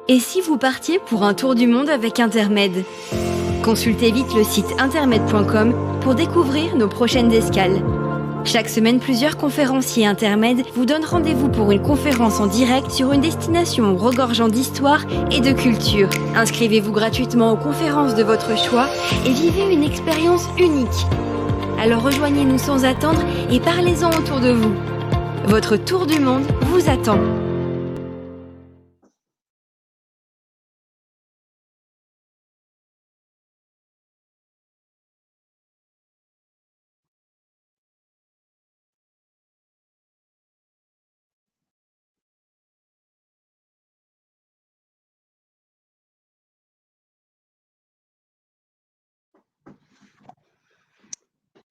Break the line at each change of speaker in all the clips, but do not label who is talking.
Et si vous partiez pour un tour du monde avec Intermed? Consultez vite le site intermed.com pour découvrir nos prochaines escales. Chaque semaine, plusieurs conférenciers Intermed vous donnent rendez-vous pour une conférence en direct sur une destination regorgeant d'histoire et de culture. Inscrivez-vous gratuitement aux conférences de votre choix et vivez une expérience unique. Alors rejoignez-nous sans attendre et parlez-en autour de vous. Votre tour du monde vous attend.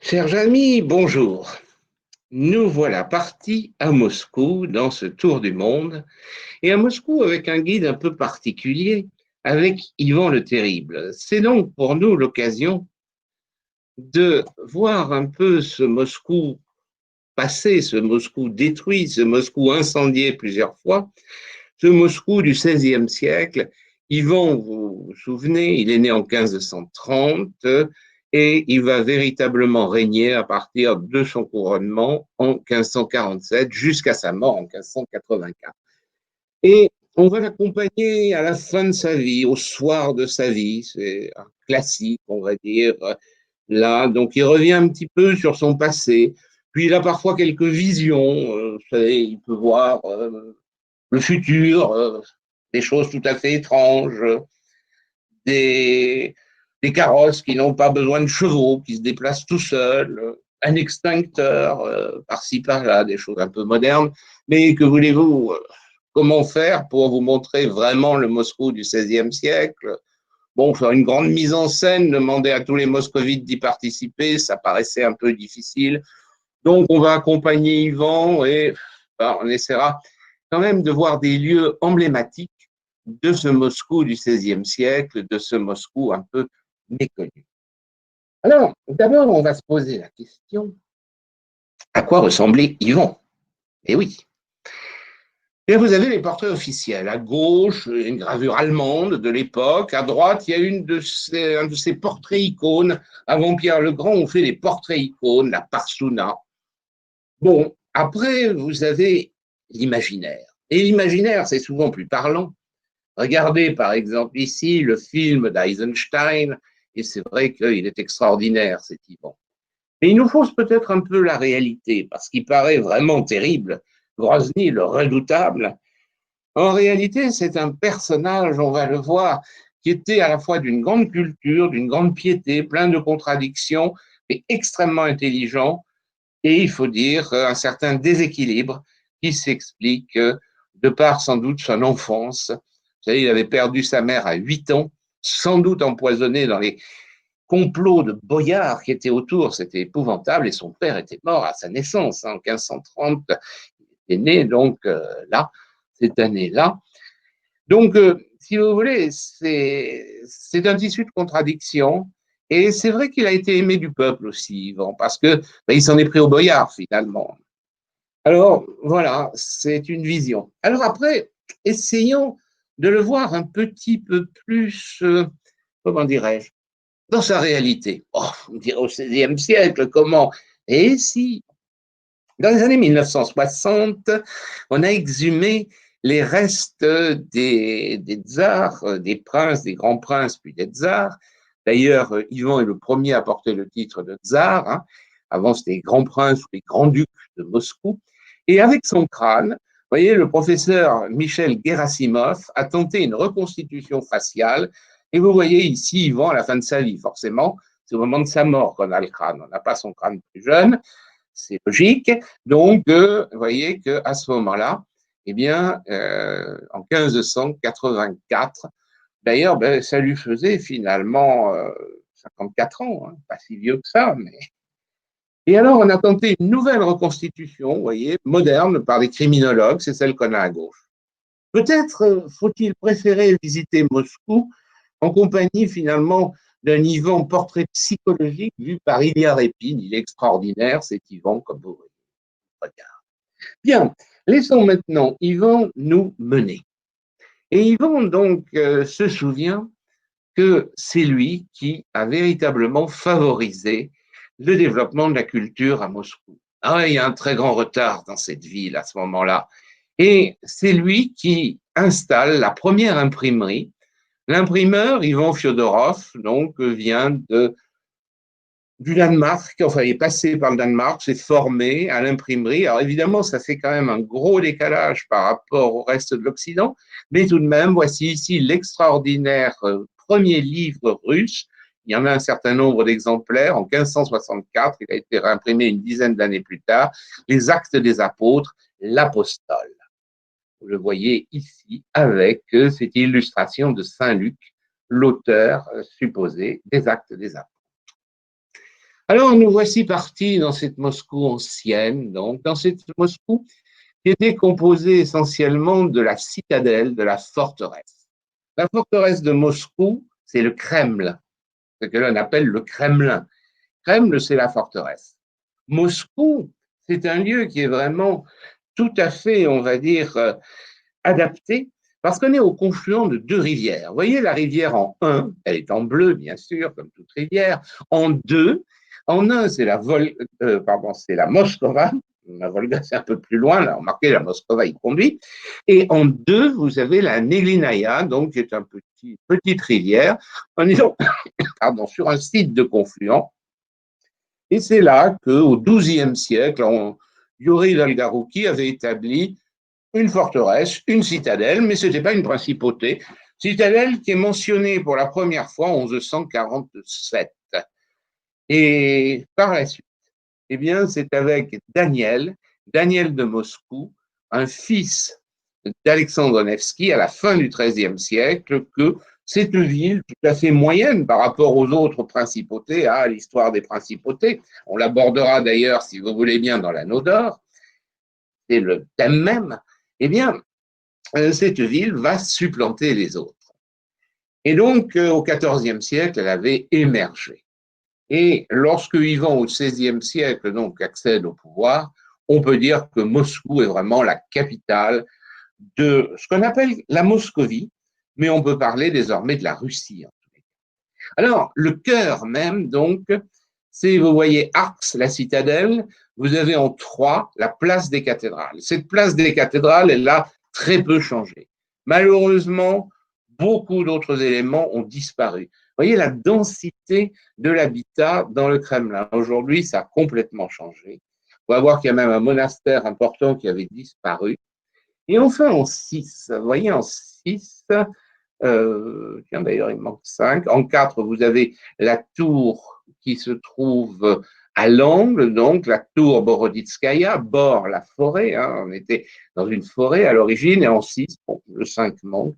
Chers amis, bonjour. Nous voilà partis à Moscou dans ce tour du monde, et à Moscou avec un guide un peu particulier, avec Ivan le Terrible. C'est donc pour nous l'occasion de voir un peu ce Moscou passé, ce Moscou détruit, ce Moscou incendié plusieurs fois, ce Moscou du XVIe siècle. Ivan, vous vous souvenez, il est né en 1530 et il va véritablement régner à partir de son couronnement en 1547 jusqu'à sa mort en 1584. Et on va l'accompagner à la fin de sa vie, au soir de sa vie, c'est un classique, on va dire, là. Donc il revient un petit peu sur son passé, puis il a parfois quelques visions, vous savez, il peut voir le futur, des choses tout à fait étranges, des, des carrosses qui n'ont pas besoin de chevaux, qui se déplacent tout seuls, un extincteur par-ci par-là, des choses un peu modernes. Mais que voulez-vous, comment faire pour vous montrer vraiment le Moscou du XVIe siècle? Bon, faire une grande mise en scène, demander à tous les moscovites d'y participer, ça paraissait un peu difficile. Donc, on va accompagner Yvan et on essaiera quand même de voir des lieux emblématiques de ce Moscou du XVIe siècle, de ce Moscou un peu méconnu. Alors, d'abord, on va se poser la question, à quoi ressemblait Yvan? Eh oui. Et vous avez les portraits officiels. À gauche, une gravure allemande de l'époque. À droite, il y a un de ces portraits icônes. Avant Pierre le Grand, on fait des portraits icônes, la Parsouna. Bon, après, vous avez l'imaginaire. Et l'imaginaire, c'est souvent plus parlant. Regardez par exemple ici le film d'Eisenstein, et c'est vrai qu'il est extraordinaire, cet Ivan. Mais il nous fausse peut-être un peu la réalité, parce qu'il paraît vraiment terrible, Grozny, le redoutable. En réalité, c'est un personnage, on va le voir, qui était à la fois d'une grande culture, d'une grande piété, plein de contradictions, mais extrêmement intelligent, et il faut dire un certain déséquilibre qui s'explique de par sans doute son enfance. Vous savez, il avait perdu sa mère à 8 ans, sans doute empoisonné dans les complots de boyards qui étaient autour. C'était épouvantable et son père était mort à sa naissance en 1530. Il est né donc là, cette année-là. Donc, si vous voulez, c'est un tissu de contradictions. Et c'est vrai qu'il a été aimé du peuple aussi, Yvan, parce que il s'en est pris au boyard finalement. Alors, voilà, c'est une vision. Alors après, essayons de le voir un petit peu plus, comment dirais-je, dans sa réalité. Oh, on dirait au XVIe siècle, comment? Et si, dans les années 1960, on a exhumé les restes des tsars, des princes, des grands princes, puis des tsars. D'ailleurs, Ivan est le premier à porter le titre de tsar. Hein. Avant, c'était les grands princes ou les grands ducs de Moscou. Et avec son crâne, vous voyez, le professeur Michel Gerasimov a tenté une reconstitution faciale. Et vous voyez ici Ivan à la fin de sa vie, forcément. C'est au moment de sa mort qu'on a le crâne. On n'a pas son crâne plus jeune. C'est logique. Donc, vous voyez qu'à ce moment-là, eh bien, en 1584, d'ailleurs, ça lui faisait finalement 54 ans, hein, pas si vieux que ça. Mais... Et alors, on a tenté une nouvelle reconstitution, vous voyez, moderne, par des criminologues, c'est celle qu'on a à gauche. Peut-être faut-il préférer visiter Moscou en compagnie finalement d'un Ivan portrait psychologique vu par Ilya Répine. Il est extraordinaire, cet Ivan, comme vous voyez. Regarde. Bien, laissons maintenant Ivan nous mener. Et Ivan donc se souvient que c'est lui qui a véritablement favorisé le développement de la culture à Moscou. Ah, il y a un très grand retard dans cette ville à ce moment-là. Et c'est lui qui installe la première imprimerie. L'imprimeur, Ivan Fyodorov, donc, vient du Danemark, enfin, il est passé par le Danemark, s'est formé à l'imprimerie. Alors, évidemment, ça fait quand même un gros décalage par rapport au reste de l'Occident, mais tout de même, voici ici l'extraordinaire premier livre russe. Il y en a un certain nombre d'exemplaires. En 1564, il a été réimprimé une dizaine d'années plus tard. Les Actes des Apôtres, l'Apostole. Vous le voyez ici avec cette illustration de Saint Luc, l'auteur supposé des Actes des Apôtres. Alors, nous voici partis dans cette Moscou ancienne, donc dans cette Moscou qui était composée essentiellement de la citadelle, de la forteresse. La forteresse de Moscou, c'est le Kremlin, ce que l'on appelle le Kremlin. Kremlin, c'est la forteresse. Moscou, c'est un lieu qui est vraiment tout à fait, on va dire, adapté, parce qu'on est au confluent de deux rivières. Vous voyez la rivière en 1, elle est en bleu, bien sûr, comme toute rivière. En 2, en 1, c'est c'est la Moskova. La Volga, c'est un peu plus loin, là, remarquez, la Moskova, il conduit. Et en 2, vous avez la Neglinaya, donc, qui est une petite rivière. On est donc, sur un site de confluent. Et c'est là qu'au XIIe siècle, Yuri Dolgorouki avait établi une forteresse, une citadelle, mais ce n'était pas une principauté. Citadelle qui est mentionnée pour la première fois en 1147. Et par la suite, eh bien, c'est avec Daniel de Moscou, un fils d'Alexandre Nevski à la fin du XIIIe siècle, que cette ville tout à fait moyenne par rapport aux autres principautés, à l'histoire des principautés, on l'abordera d'ailleurs, si vous voulez bien, dans l'Anneau d'Or, c'est le thème même, eh bien, cette ville va supplanter les autres. Et donc, au XIVe siècle, elle avait émergé. Et lorsque Ivan, au XVIe siècle, donc, accède au pouvoir, on peut dire que Moscou est vraiment la capitale de ce qu'on appelle la Moscovie, mais on peut parler désormais de la Russie. Alors, le cœur même, donc, c'est, vous voyez, Arx, la citadelle, vous avez en 3 la place des cathédrales. Cette place des cathédrales, elle a très peu changé. Malheureusement, beaucoup d'autres éléments ont disparu. Vous voyez la densité de l'habitat dans le Kremlin. Aujourd'hui, ça a complètement changé. On va voir qu'il y a même un monastère important qui avait disparu. Et enfin, en 6, vous voyez, en 6, tiens, d'ailleurs, il manque 5. En 4, vous avez la tour qui se trouve à l'angle, donc la tour Boroditskaya, bord la forêt. Hein, on était dans une forêt à l'origine. Et en 6, bon, le 5 manque.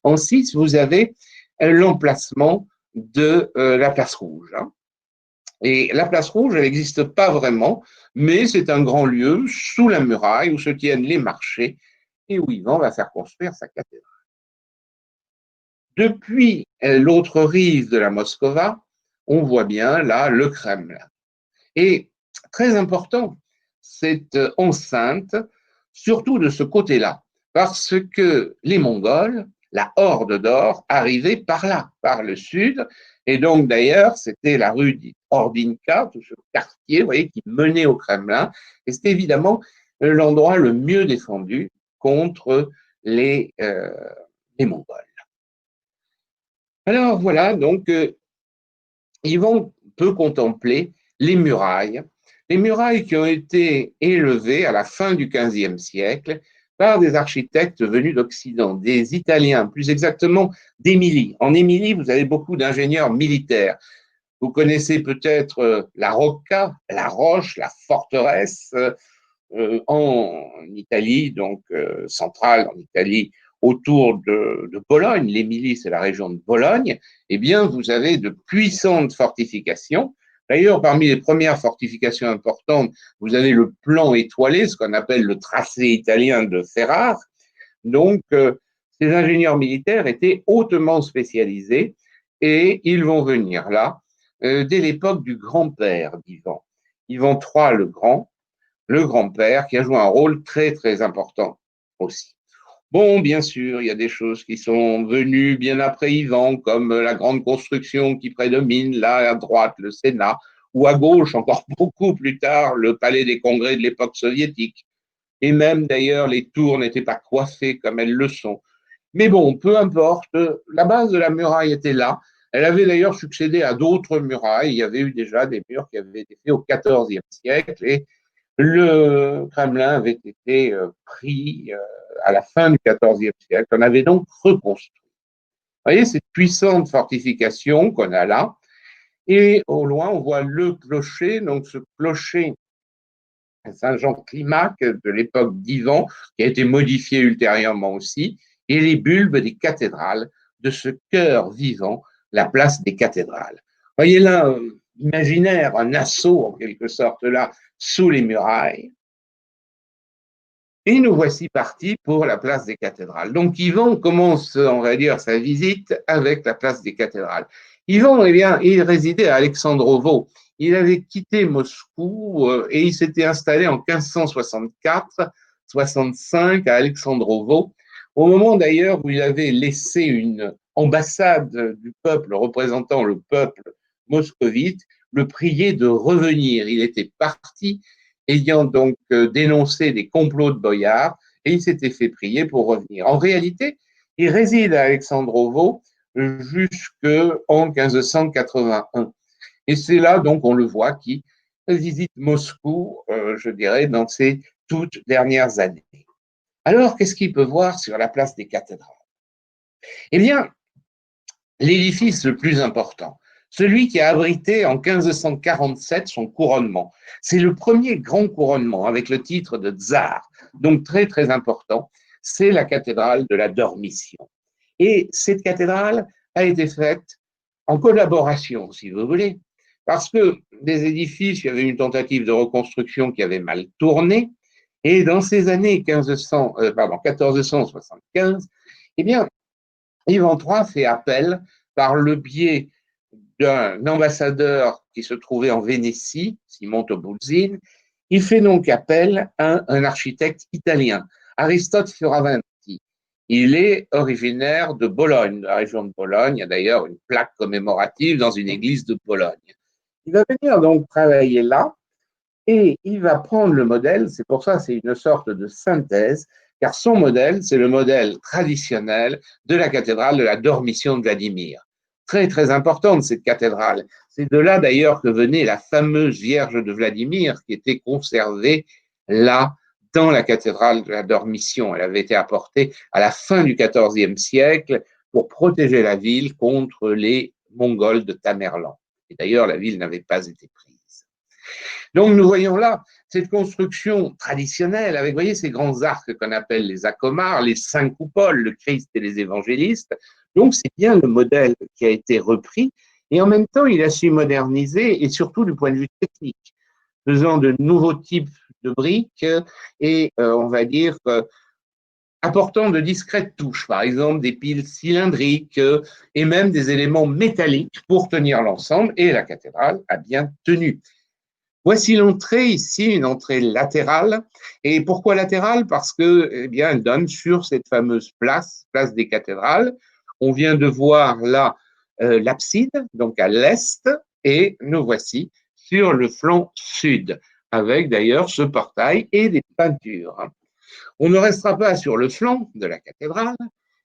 En 6, vous avez l'emplacement de la place rouge. Hein. Et la place rouge, elle n'existe pas vraiment, mais c'est un grand lieu sous la muraille où se tiennent les marchés et où Ivan va faire construire sa cathédrale. Depuis l'autre rive de la Moskova, on voit bien là le Kremlin. Et très important, cette enceinte, surtout de ce côté-là, parce que les Mongols, la Horde d'Or, arrivaient par là, par le sud, et donc d'ailleurs, c'était la rue dite Ordinka, tout ce quartier, vous voyez, qui menait au Kremlin, et c'était évidemment l'endroit le mieux défendu contre les Mongols. Alors voilà, donc Yvan peut contempler les murailles qui ont été élevées à la fin du XVe siècle par des architectes venus d'Occident, des Italiens, plus exactement d'Émilie. En Émilie, vous avez beaucoup d'ingénieurs militaires. Vous connaissez peut-être la Rocca, la roche, la forteresse en Italie, donc centrale en Italie, autour de Bologne. L'Émilie, c'est la région de Bologne. Eh bien, vous avez de puissantes fortifications. D'ailleurs, parmi les premières fortifications importantes, vous avez le plan étoilé, ce qu'on appelle le tracé italien de Ferrare. Donc, ces ingénieurs militaires étaient hautement spécialisés et ils vont venir là dès l'époque du grand-père d'Ivan. Ivan III le Grand, le grand-père, qui a joué un rôle très, très important aussi. Bon, bien sûr, il y a des choses qui sont venues bien après Ivan, comme la grande construction qui prédomine, là à droite, le Sénat, ou à gauche, encore beaucoup plus tard, le palais des congrès de l'époque soviétique. Et même d'ailleurs, les tours n'étaient pas coiffées comme elles le sont. Mais bon, peu importe, la base de la muraille était là. Elle avait d'ailleurs succédé à d'autres murailles. Il y avait eu déjà des murs qui avaient été faits au XIVe siècle et le Kremlin avait été pris à la fin du XIVe siècle. On avait donc reconstruit. Vous voyez cette puissante fortification qu'on a là. Et au loin, on voit le clocher. Donc ce clocher Saint-Jean-Climac de l'époque d'Ivan, qui a été modifié ultérieurement aussi, et les bulbes des cathédrales, de ce cœur vivant, la place des cathédrales. Voyez là, imaginaire, un assaut en quelque sorte là, sous les murailles. Et nous voici partis pour la place des cathédrales. Donc Ivan commence, on va dire, sa visite avec la place des cathédrales. Ivan, eh bien, il résidait à Alexandrovo. Il avait quitté Moscou et il s'était installé en 1564-65 à Alexandrovo, au moment d'ailleurs où il avait laissé une ambassade du peuple représentant le peuple moscovite le prier de revenir. Il était parti ayant donc dénoncé des complots de boyards, et il s'était fait prier pour revenir. En réalité, il réside à Alexandrovo jusqu'en 1581. Et c'est là, donc, on le voit, qu'il visite Moscou, je dirais, dans ses toutes dernières années. Alors, qu'est-ce qu'il peut voir sur la place des cathédrales? Eh bien, l'édifice le plus important, celui qui a abrité en 1547 son couronnement. C'est le premier grand couronnement avec le titre de tsar, donc très très important. C'est la cathédrale de la Dormition. Et cette cathédrale a été faite en collaboration, si vous voulez, parce que des édifices, il y avait une tentative de reconstruction qui avait mal tourné, et dans ces années 1475, eh bien, Ivan III fait appel par le biais d'un ambassadeur qui se trouvait en Vénétie, Simon Tobulzine. Il fait donc appel à un architecte italien, Aristote Fioravanti. Il est originaire de Bologne, de la région de Bologne. Il y a d'ailleurs une plaque commémorative dans une église de Bologne. Il va venir donc travailler là et il va prendre le modèle, c'est pour ça c'est une sorte de synthèse, car son modèle, c'est le modèle traditionnel de la cathédrale de la Dormition de Vladimir. Très, très importante cette cathédrale. C'est de là d'ailleurs que venait la fameuse Vierge de Vladimir qui était conservée là, dans la cathédrale de la Dormition. Elle avait été apportée à la fin du XIVe siècle pour protéger la ville contre les Mongols de Tamerlan. Et d'ailleurs, la ville n'avait pas été prise. Donc nous voyons là cette construction traditionnelle avec, vous voyez, ces grands arcs qu'on appelle les acomars, les cinq coupoles, le Christ et les évangélistes. Donc c'est bien le modèle qui a été repris et en même temps il a su moderniser et surtout du point de vue technique, faisant de nouveaux types de briques et on va dire apportant de discrètes touches, par exemple des piles cylindriques et même des éléments métalliques pour tenir l'ensemble et la cathédrale a bien tenu. Voici l'entrée ici, une entrée latérale. Et pourquoi latérale? Parce que, eh bien, elle donne sur cette fameuse place, place des cathédrales. On vient de voir là l'abside, donc à l'est, et nous voici sur le flanc sud, avec d'ailleurs ce portail et des peintures. On ne restera pas sur le flanc de la cathédrale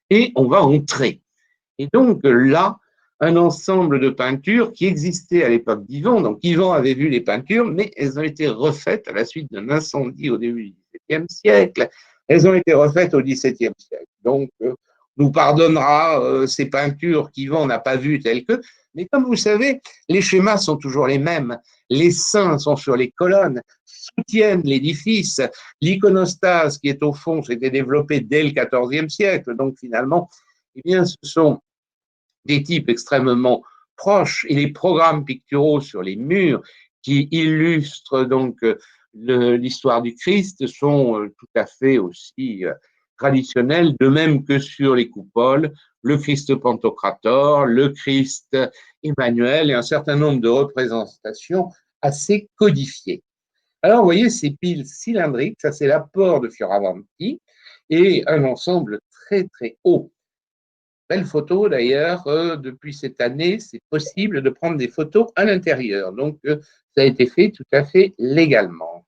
et on va entrer. Et donc là, un ensemble de peintures qui existaient à l'époque d'Ivan. Donc Ivan avait vu les peintures, mais elles ont été refaites à la suite d'un incendie au début du XVIIe siècle. Elles ont été refaites au XVIIe siècle. Donc nous pardonnera ces peintures qu'Ivan n'a pas vues telles que. Mais comme vous savez, les schémas sont toujours les mêmes. Les saints sont sur les colonnes, soutiennent l'édifice. L'iconostase qui est au fond s'était développée dès le XIVe siècle. Donc finalement, eh bien, ce sont des types extrêmement proches et les programmes picturaux sur les murs qui illustrent donc l'histoire du Christ sont tout à fait aussi traditionnels, de même que sur les coupoles, le Christ Pantocrator, le Christ Emmanuel et un certain nombre de représentations assez codifiées. Alors, vous voyez, ces piles cylindriques, ça c'est l'apport de Fioravanti. et un ensemble très très haut. Belle photo d'ailleurs, depuis cette année, c'est possible de prendre des photos à l'intérieur. Donc, ça a été fait tout à fait légalement.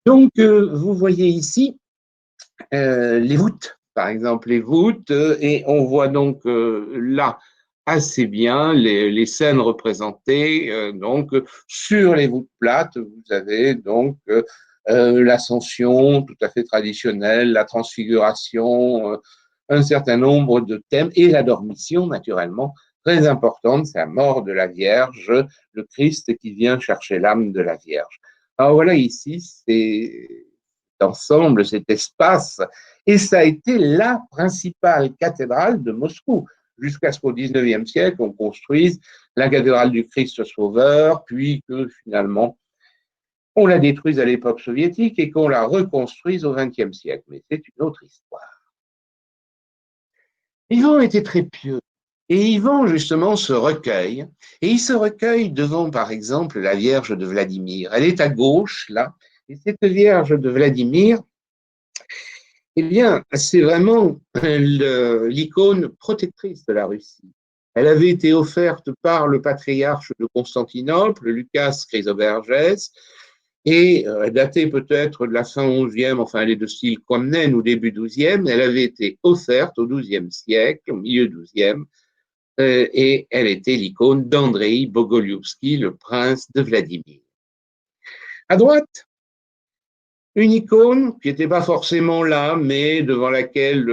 Donc, vous voyez ici les voûtes, par exemple, les voûtes, et on voit donc là assez bien les scènes représentées. Donc, sur les voûtes plates, vous avez donc l'ascension tout à fait traditionnelle, la transfiguration, un certain nombre de thèmes, et la dormition, naturellement, très importante, c'est la mort de la Vierge, le Christ qui vient chercher l'âme de la Vierge. Alors voilà, ici, c'est ensemble, cet espace, et ça a été la principale cathédrale de Moscou, jusqu'à ce qu'au XIXe siècle, on construise la cathédrale du Christ Sauveur, puis que finalement, on la détruise à l'époque soviétique et qu'on la reconstruise au XXe siècle. Mais c'est une autre histoire. Ivan était très pieux. Et Ivan, justement, se recueille. Et il se recueille devant, par exemple, la Vierge de Vladimir. Elle est à gauche, là. Et cette Vierge de Vladimir, eh bien, c'est vraiment l'icône protectrice de la Russie. Elle avait été offerte par le patriarche de Constantinople, Lucas Chrysoberges, et datée peut-être de la fin 11e, enfin elle est de style Comnène ou début 12e, elle avait été offerte au 12e siècle, au milieu 12e, et elle était l'icône d'Andrei Bogoliouski, le prince de Vladimir. À droite, une icône qui n'était pas forcément là, mais devant laquelle,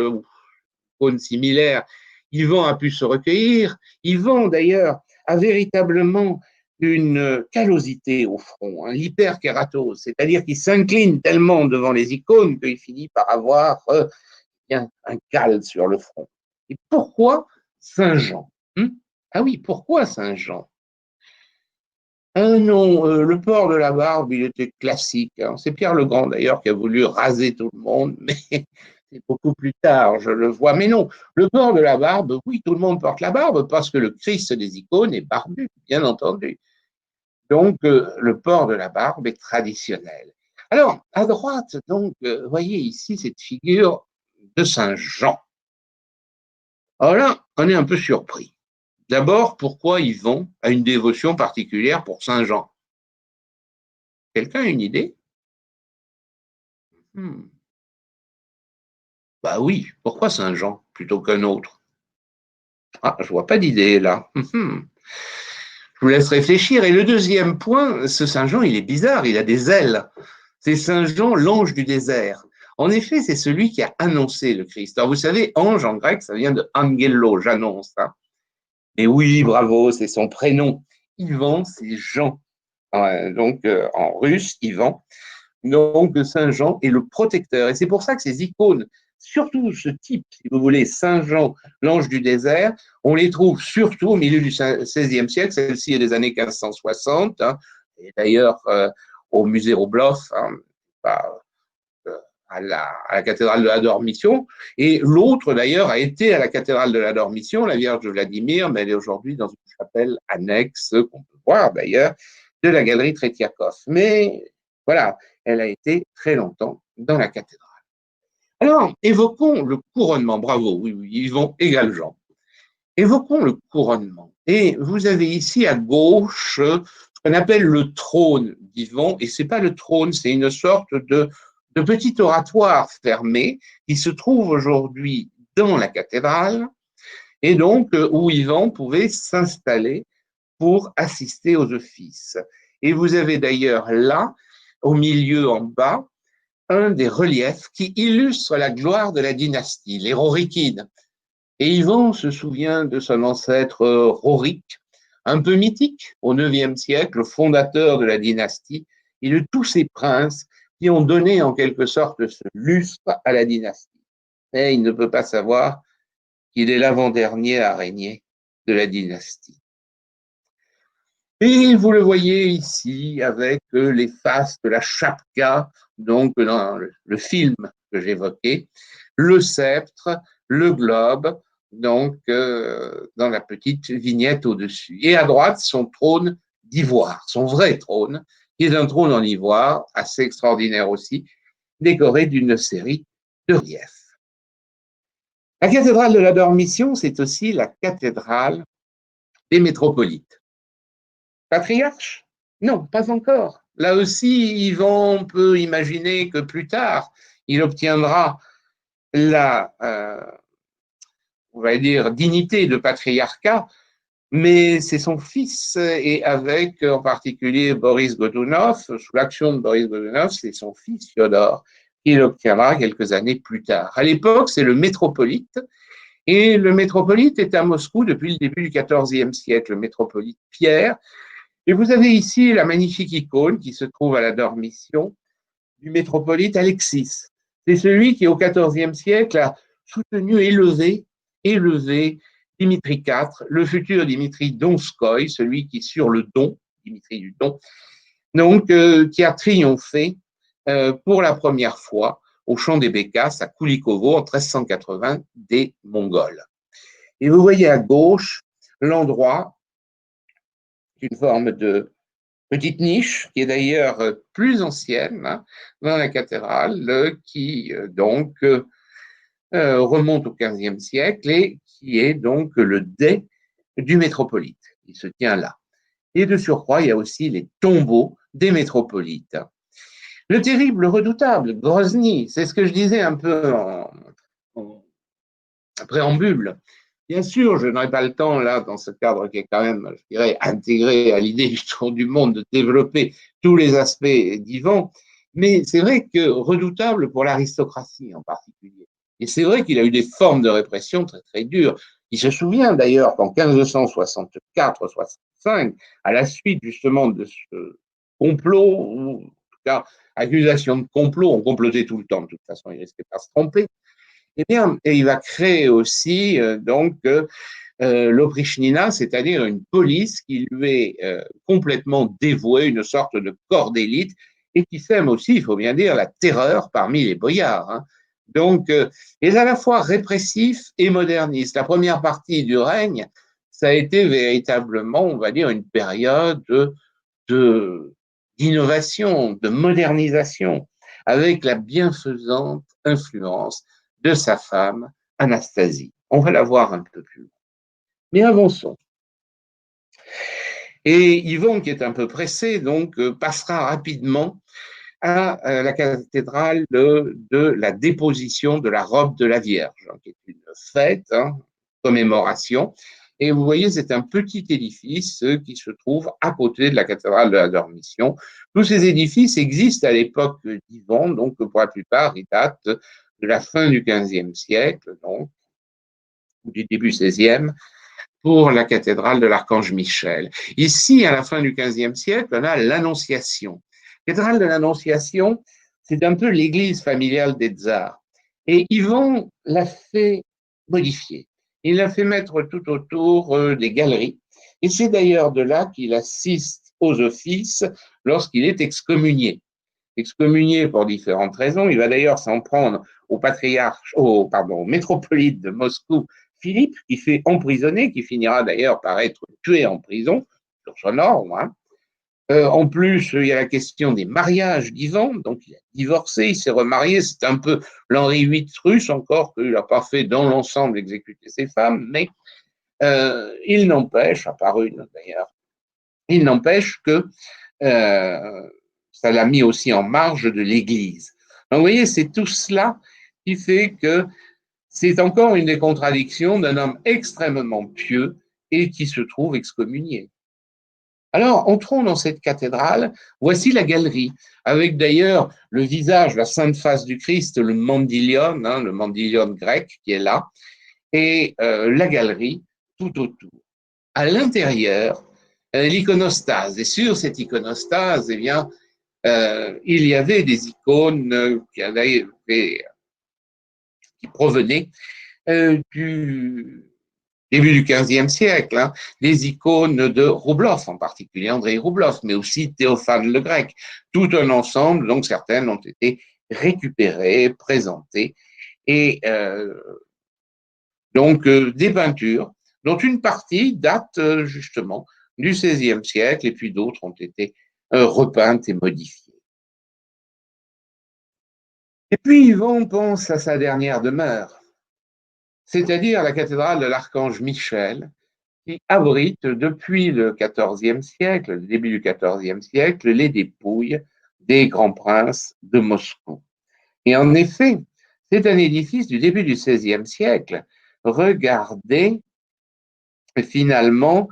icône similaire, Ivan a pu se recueillir. Ivan, d'ailleurs, a véritablement une callosité au front, l'hyperkératose, c'est-à-dire qu'il s'incline tellement devant les icônes qu'il finit par avoir un cal sur le front. Et pourquoi Saint-Jean? Ah oui, pourquoi Saint-Jean? Non, le port de la barbe, il était classique. C'est Pierre le Grand, d'ailleurs, qui a voulu raser tout le monde, mais c'est beaucoup plus tard, je le vois. Mais non, le port de la barbe, oui, tout le monde porte la barbe parce que le Christ des icônes est barbu, bien entendu. Donc, le port de la barbe est traditionnel. Alors, à droite, donc, voyez ici cette figure de Saint Jean. Alors là, on est un peu surpris. D'abord, pourquoi Yvon a une dévotion particulière pour Saint Jean? Quelqu'un a une idée? Bah oui, pourquoi Saint Jean plutôt qu'un autre? Ah, je vois pas d'idée là. Je vous laisse réfléchir. Et le deuxième point, ce Saint Jean, il est bizarre, il a des ailes. C'est Saint Jean, l'ange du désert. En effet, c'est celui qui a annoncé le Christ. Alors vous savez, ange en grec, ça vient de angelo, j'annonce. Et oui, bravo, c'est son prénom. Ivan, c'est Jean. Donc en russe, Ivan. Donc Saint Jean est le protecteur. Et c'est pour ça que ces icônes, surtout ce type, si vous voulez, Saint Jean, l'ange du désert, on les trouve surtout au milieu du XVIe siècle, celle-ci est des années 1560, et d'ailleurs au musée Robloff, à la cathédrale de la Dormition, et l'autre d'ailleurs a été à la cathédrale de la Dormition, la Vierge de Vladimir, mais elle est aujourd'hui dans une chapelle annexe, qu'on peut voir d'ailleurs, de la galerie Tretiakov. Mais voilà, elle a été très longtemps dans la cathédrale. Alors, évoquons le couronnement. Bravo, oui, oui, Yvon égale Jean. Évoquons le couronnement. Et vous avez ici à gauche ce qu'on appelle le trône d'Yvon, et ce n'est pas le trône, c'est une sorte de petit oratoire fermé qui se trouve aujourd'hui dans la cathédrale, et donc où Yvon pouvait s'installer pour assister aux offices. Et vous avez d'ailleurs là, au milieu en bas, un des reliefs qui illustre la gloire de la dynastie, les Rorikides. Et Yvan se souvient de son ancêtre Rorik, un peu mythique au IXe siècle, fondateur de la dynastie, et de tous ces princes qui ont donné en quelque sorte ce lustre à la dynastie. Mais il ne peut pas savoir qu'il est l'avant-dernier à régner de la dynastie. Et vous le voyez ici avec les faces de la chapka, donc dans le film que j'évoquais, le sceptre, le globe, donc dans la petite vignette au-dessus. Et à droite, son trône d'ivoire, son vrai trône, qui est un trône en ivoire, assez extraordinaire aussi, décoré d'une série de relief. La cathédrale de la Dormition, c'est aussi la cathédrale des métropolites. Patriarche? Non, pas encore. Là aussi, Yvan peut imaginer que plus tard, il obtiendra la, on va dire, dignité de patriarcat, mais c'est son fils, et avec en particulier Boris Godunov, sous l'action de Boris Godunov, c'est son fils Fyodor qui l'obtiendra quelques années plus tard. À l'époque, c'est le métropolite, et le métropolite est à Moscou depuis le début du XIVe siècle, le métropolite Pierre. Et vous avez ici la magnifique icône qui se trouve à la Dormition du métropolite Alexis. C'est celui qui, au XIVe siècle, a soutenu, élevé Dimitri IV, le futur Dimitri Donskoy, celui qui, sur le Don, Dimitri du Don, donc, qui a triomphé pour la première fois au champ des Bécasses à Koulikovo en 1380 des Mongols. Et vous voyez à gauche l'endroit, une forme de petite niche, qui est d'ailleurs plus ancienne, hein, dans la cathédrale, qui donc remonte au XVe siècle et qui est donc le dais du métropolite. Il se tient là. Et de surcroît, il y a aussi les tombeaux des métropolites. Le terrible, redoutable, Grozny, c'est ce que je disais un peu en préambule. Bien sûr, je n'aurai pas le temps, là, dans ce cadre qui est quand même, je dirais, intégré à l'idée du tour du monde, de développer tous les aspects d'Ivan, mais c'est vrai que redoutable pour l'aristocratie en particulier. Et c'est vrai qu'il a eu des formes de répression très, très dures. Il se souvient d'ailleurs qu'en 1564-65, à la suite justement de ce complot, ou en tout cas, accusation de complot, on complotait tout le temps, de toute façon, il risquait pas de se tromper. Eh bien, et il va créer aussi l'Oprichnina, c'est-à-dire une police qui lui est complètement dévouée, une sorte de corps d'élite, et qui sème aussi, il faut bien dire, la terreur parmi les boyards. Hein. Donc, il est à la fois répressif et moderniste. La première partie du règne, ça a été véritablement, on va dire, une période d'innovation, de modernisation, avec la bienfaisante influence de sa femme, Anastasie. On va la voir un peu plus loin. Mais avançons. Et Yvon, qui est un peu pressé, donc, passera rapidement à la cathédrale de la déposition de la robe de la Vierge, qui est une fête, hein, commémoration. Et vous voyez, c'est un petit édifice qui se trouve à côté de la cathédrale de la Dormition. Tous ces édifices existent à l'époque d'Yvon, donc pour la plupart, ils datent de la fin du XVe siècle, donc, ou du début XVIe, pour la cathédrale de l'Archange Michel. Ici, à la fin du XVe siècle, on a l'Annonciation. La cathédrale de l'Annonciation, c'est un peu l'église familiale des tsars. Et Yvon l'a fait modifier. Il l'a fait mettre tout autour des galeries. Et c'est d'ailleurs de là qu'il assiste aux offices lorsqu'il est excommunié. Excommunié pour différentes raisons. Il va d'ailleurs s'en prendre au métropolite de Moscou, Philippe, qui fait emprisonner, qui finira d'ailleurs par être tué en prison, sur son ordre. Hein. En plus, il y a la question des mariages d'Ivan, donc il a divorcé, il s'est remarié, c'est un peu l'Henri VIII russe, encore qu'il n'a pas fait dans l'ensemble exécuter ses femmes, mais il n'empêche, à part une d'ailleurs, il n'empêche que ça l'a mis aussi en marge de l'Église. Donc, vous voyez, c'est tout cela qui fait que c'est encore une des contradictions d'un homme extrêmement pieux et qui se trouve excommunié. Alors, entrons dans cette cathédrale. Voici la galerie, avec d'ailleurs le visage, la sainte face du Christ, le mandylion, hein, le mandylion grec qui est là, et la galerie tout autour. À l'intérieur, l'iconostase. Et sur cette iconostase, eh bien, il y avait des icônes qui provenaient du début du XVe siècle, hein, des icônes de Roubloff, en particulier André Roubloff, mais aussi Théophane le Grec. Tout un ensemble, donc certaines ont été récupérées, présentées, et donc des peintures dont une partie date justement du XVIe siècle, et puis d'autres ont été repeintes et modifiées. Et puis Yvan pense à sa dernière demeure, c'est-à-dire la cathédrale de l'Archange Michel, qui abrite depuis le XIVe siècle, le début du XIVe siècle, les dépouilles des grands princes de Moscou. Et en effet, c'est un édifice du début du XVIe siècle. Regardez finalement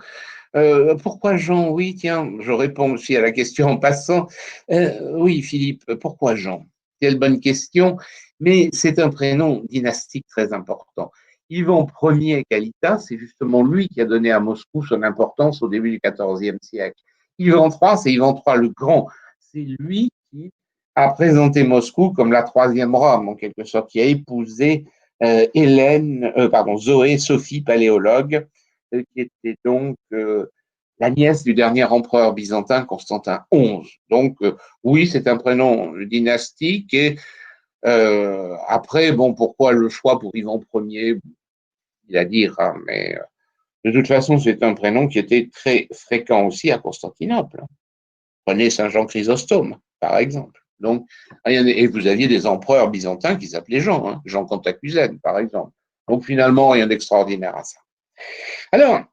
pourquoi Jean? Oui, tiens, je réponds aussi à la question en passant. Oui, Philippe, pourquoi Jean? Quelle bonne question, mais c'est un prénom dynastique très important. Yvan Ier Kalita, c'est justement lui qui a donné à Moscou son importance au début du XIVe siècle. Yvan III, c'est Yvan III le Grand. C'est lui qui a présenté Moscou comme la troisième Rome, en quelque sorte, qui a épousé Zoé Sophie Paléologue, qui était donc la nièce du dernier empereur byzantin, Constantin XI. Donc, oui, c'est un prénom dynastique. Et après, bon, pourquoi le choix pour Yvan Ier? Il a dire, hein, mais de toute façon, c'est un prénom qui était très fréquent aussi à Constantinople. Prenez Saint Jean Chrysostome, par exemple. Donc, et vous aviez des empereurs byzantins qui s'appelaient Jean, hein, Jean Cantacuzène, par exemple. Donc, finalement, rien d'extraordinaire à ça. Alors,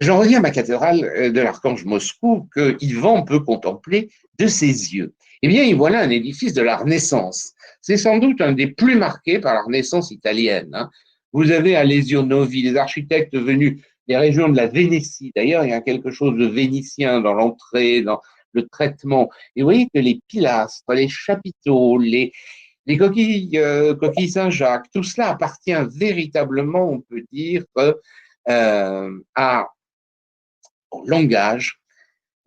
j'en reviens à ma cathédrale de l'Archange Moscou que Yvan peut contempler de ses yeux. Eh bien, y voilà un édifice de la Renaissance. C'est sans doute un des plus marqués par la Renaissance italienne. Hein. Vous avez Alessio Novi, des architectes venus des régions de la Vénétie. D'ailleurs, il y a quelque chose de vénitien dans l'entrée, dans le traitement. Et vous voyez que les pilastres, les chapiteaux, les coquilles Saint-Jacques, tout cela appartient véritablement, on peut dire, au langage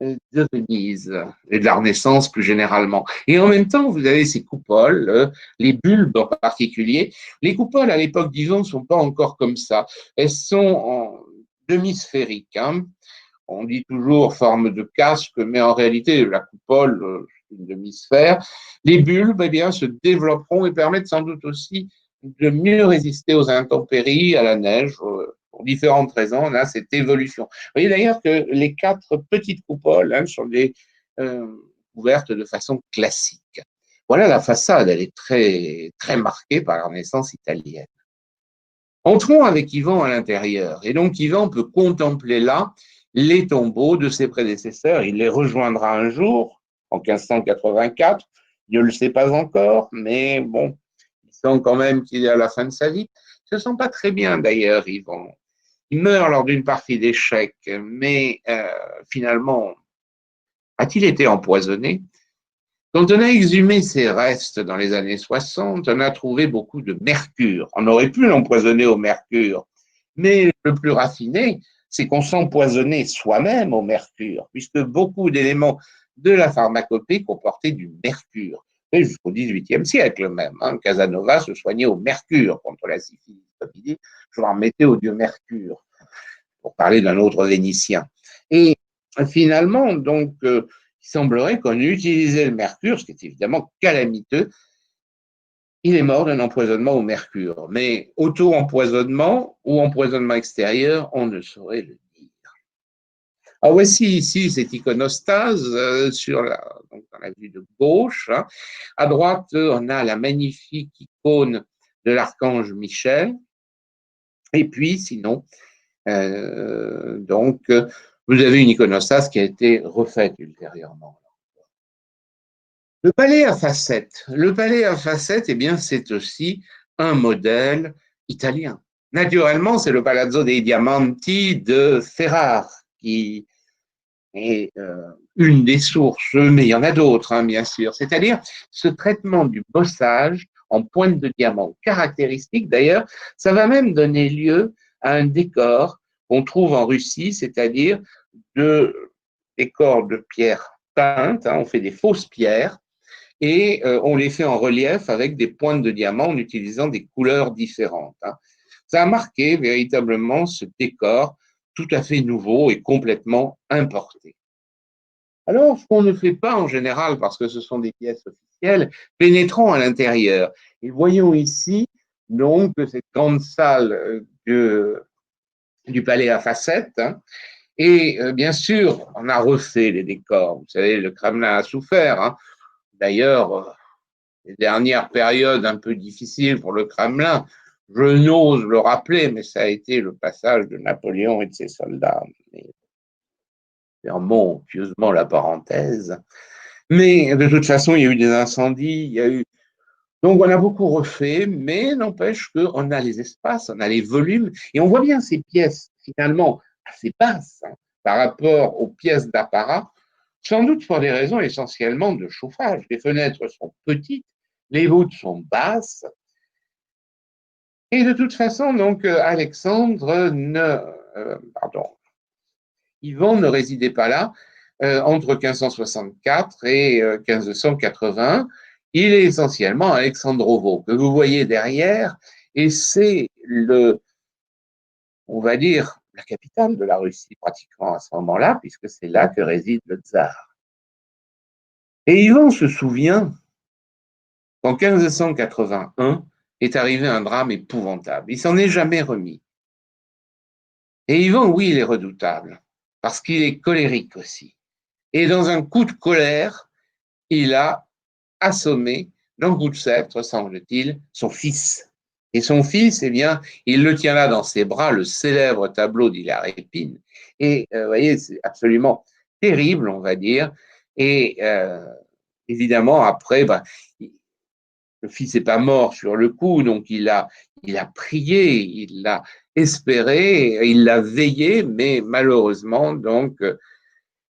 de Venise et de la Renaissance plus généralement. Et en même temps, vous avez ces coupoles, les bulbes en particulier. Les coupoles à l'époque d'Yvan ne sont pas encore comme ça. Elles sont en demi-sphériques. Hein. On dit toujours forme de casque, mais en réalité, la coupole, c'est une demi-sphère. Les bulbes, eh bien, se développeront et permettent sans doute aussi de mieux résister aux intempéries, à la neige, pour différentes raisons. On a cette évolution. Vous voyez d'ailleurs que les 4 petites coupoles hein, sont des ouvertes de façon classique. Voilà la façade, elle est très, très marquée par la Renaissance italienne. Entrons avec Yvan à l'intérieur. Et donc, Yvan peut contempler là les tombeaux de ses prédécesseurs. Il les rejoindra un jour, en 1584. Il ne le sait pas encore, mais bon, il sent quand même qu'il est à la fin de sa vie. Il ne se sent pas très bien d'ailleurs, Yvan. Il meurt lors d'une partie d'échecs, mais finalement, a-t-il été empoisonné? Quand on a exhumé ses restes dans les années 60, on a trouvé beaucoup de mercure. On aurait pu l'empoisonner au mercure, mais le plus raffiné, c'est qu'on s'empoisonnait soi-même au mercure, puisque beaucoup d'éléments de la pharmacopée comportaient du mercure. Et jusqu'au XVIIIe siècle même, hein, Casanova se soignait au mercure contre la syphilis. Il dit, je vais en remettre au dieu Mercure, pour parler d'un autre Vénitien. Et finalement, donc, il semblerait qu'on utilisait le mercure, ce qui est évidemment calamiteux. Il est mort d'un empoisonnement au mercure. Mais auto-empoisonnement ou empoisonnement extérieur, on ne saurait le dire. Ah, voici ici cette iconostase dans la vue de gauche. Hein. À droite, on a la magnifique icône de l'archange Michel. Et puis, sinon, donc, vous avez une iconostase qui a été refaite ultérieurement. Le palais à facettes. Le palais à facettes, eh bien, c'est aussi un modèle italien. Naturellement, c'est le Palazzo dei Diamanti de Ferrare qui est une des sources, mais il y en a d'autres, hein, bien sûr. C'est-à-dire ce traitement du bossage en pointe de diamant caractéristique. D'ailleurs, ça va même donner lieu à un décor qu'on trouve en Russie, c'est-à-dire de décors de pierre peinte. Hein, on fait des fausses pierres et on les fait en relief avec des pointes de diamant en utilisant des couleurs différentes. Hein. Ça a marqué véritablement ce décor tout à fait nouveau et complètement importé. Alors, ce qu'on ne fait pas en général, parce que ce sont des pièces officielles, pénétrons à l'intérieur. Et voyons ici, donc, cette grande salle du palais à facettes. Hein, et bien sûr, on a refait les décors. Vous savez, le Kremlin a souffert. Hein. D'ailleurs, les dernières périodes un peu difficiles pour le Kremlin, je n'ose le rappeler, mais ça a été le passage de Napoléon et de ses soldats. Fermons pieusement la parenthèse. Mais de toute façon, il y a eu des incendies, il y a eu. Donc, on a beaucoup refait, mais n'empêche qu'on a les espaces, on a les volumes, et on voit bien ces pièces, finalement, assez basses par rapport aux pièces d'apparat, sans doute pour des raisons essentiellement de chauffage. Les fenêtres sont petites, les voûtes sont basses, et de toute façon, donc, Alexandre Ivan ne résidait pas là entre 1564 et 1580. Il est essentiellement à Alexandrovo, que vous voyez derrière, et c'est on va dire, la capitale de la Russie pratiquement à ce moment-là, puisque c'est là que réside le tsar. Et Ivan se souvient qu'en 1581 est arrivé un drame épouvantable. Il s'en est jamais remis. Et Ivan, oui, il est redoutable, parce qu'il est colérique aussi. Et dans un coup de colère, il a assommé d'un coup de sceptre, semble-t-il, son fils. Et son fils, eh bien, il le tient là dans ses bras, le célèbre tableau d'Hilaire Épine. Et vous voyez, c'est absolument terrible, on va dire. Et évidemment, après, le fils n'est pas mort sur le coup, donc il a prié, il l'a espéré, il l'a veillé, mais malheureusement, donc,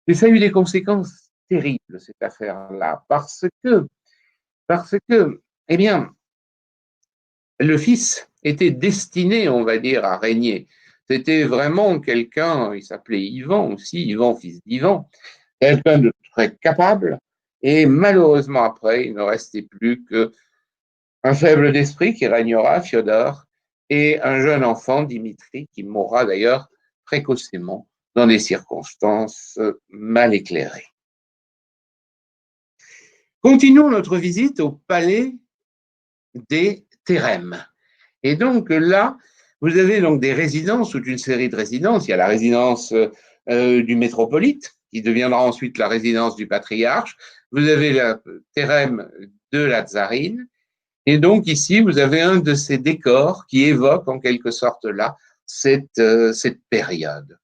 et ça a eu des conséquences terribles, cette affaire-là, parce que, eh bien, le fils était destiné, on va dire, à régner. C'était vraiment quelqu'un, il s'appelait Ivan aussi, Ivan, fils d'Ivan, quelqu'un de très capable, et malheureusement après, il ne restait plus qu'un faible d'esprit qui régnera, Fiodor, et un jeune enfant, Dimitri, qui mourra d'ailleurs précocement dans des circonstances mal éclairées. Continuons notre visite au palais des Thérèmes. Et donc là, vous avez donc des résidences, toute une série de résidences. Il y a la résidence du métropolite, qui deviendra ensuite la résidence du patriarche. Vous avez la Thérème de la tsarine. Et donc ici, vous avez un de ces décors qui évoque en quelque sorte là cette période.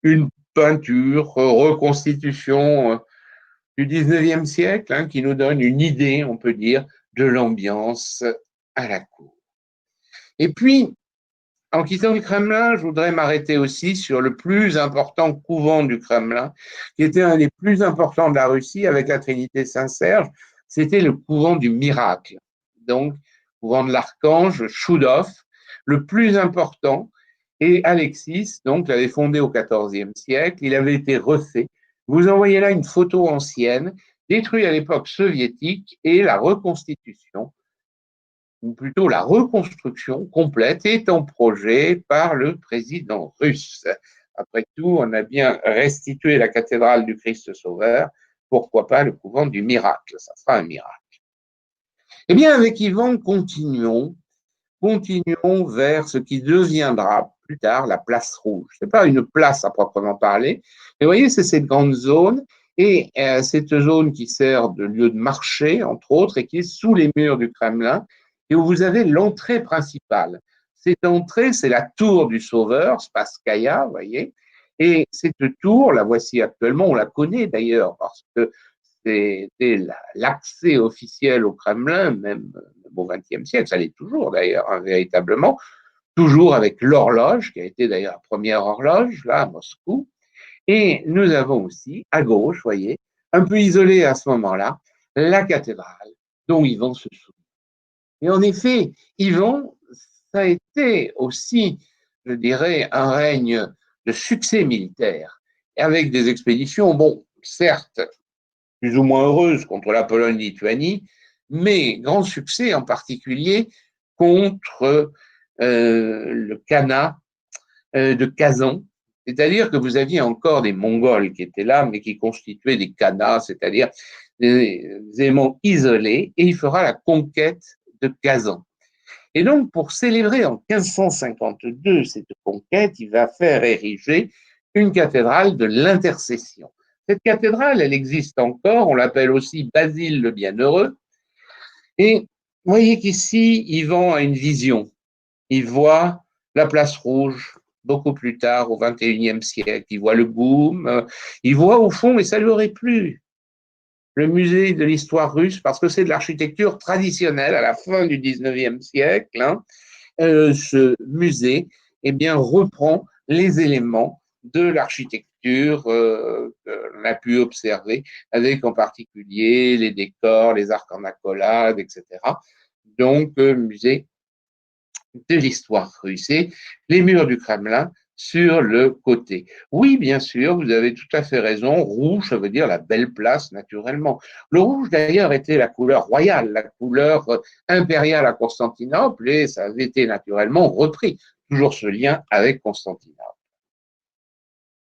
Une peinture, reconstitution du 19e siècle, hein, qui nous donne une idée, on peut dire, de l'ambiance à la cour. Et puis, en quittant le Kremlin, je voudrais m'arrêter aussi sur le plus important couvent du Kremlin, qui était un des plus importants de la Russie avec la Trinité Saint-Serge. C'était le couvent du Miracle, donc couvent de l'Archange, Choudov, le plus important. Et Alexis, donc, l'avait fondé au XIVe siècle. Il avait été refait. Vous en voyez là une photo ancienne, détruite à l'époque soviétique, et la reconstitution, ou plutôt la reconstruction complète, est en projet par le président russe. Après tout, on a bien restitué la cathédrale du Christ Sauveur, pourquoi pas le couvent du Miracle, ça sera un miracle. Eh bien, avec Yvan, continuons vers ce qui deviendra plus tard la place rouge. Ce n'est pas une place à proprement parler, mais vous voyez, c'est cette grande zone, et cette zone qui sert de lieu de marché, entre autres, et qui est sous les murs du Kremlin, et où vous avez l'entrée principale. Cette entrée, c'est la tour du Sauveur, Spasskaya, vous voyez, et cette tour, la voici actuellement, on la connaît d'ailleurs, parce que c'était l'accès officiel au Kremlin, même au XXe siècle, ça l'est toujours d'ailleurs, hein, véritablement, toujours avec l'horloge, qui a été d'ailleurs la première horloge, là, à Moscou. Et nous avons aussi, à gauche, voyez, un peu isolé à ce moment-là, la cathédrale, dont Ivan se souvient. Et en effet, Ivan, ça a été aussi, je dirais, un règne de succès militaire, avec des expéditions, bon, certes, plus ou moins heureuses contre la Pologne-Lituanie, mais grand succès en particulier contre le Khanat de Kazan, c'est-à-dire que vous aviez encore des Mongols qui étaient là, mais qui constituaient des Khanats, c'est-à-dire des éléments isolés, et il fera la conquête de Kazan. Et donc, pour célébrer en 1552 cette conquête, il va faire ériger une cathédrale de l'Intercession. Cette cathédrale, elle existe encore, on l'appelle aussi Basile le Bienheureux, Et vous voyez qu'ici, Ivan a une vision. Il voit la place rouge beaucoup plus tard, au XXIe siècle. Il voit le boom. Il voit au fond, et ça lui aurait plu, le musée de l'histoire russe, parce que c'est de l'architecture traditionnelle à la fin du XIXe siècle. Hein. Ce musée eh bien, reprend les éléments de l'architecture qu'on a pu observer, avec en particulier les décors, les arcs en accolade, etc. Donc, musée de l'histoire russe et les murs du Kremlin sur le côté. Oui, bien sûr, vous avez tout à fait raison. Rouge, ça veut dire la belle place, naturellement. Le rouge, d'ailleurs, était la couleur royale, la couleur impériale à Constantinople, et ça avait été naturellement repris. Toujours ce lien avec Constantinople.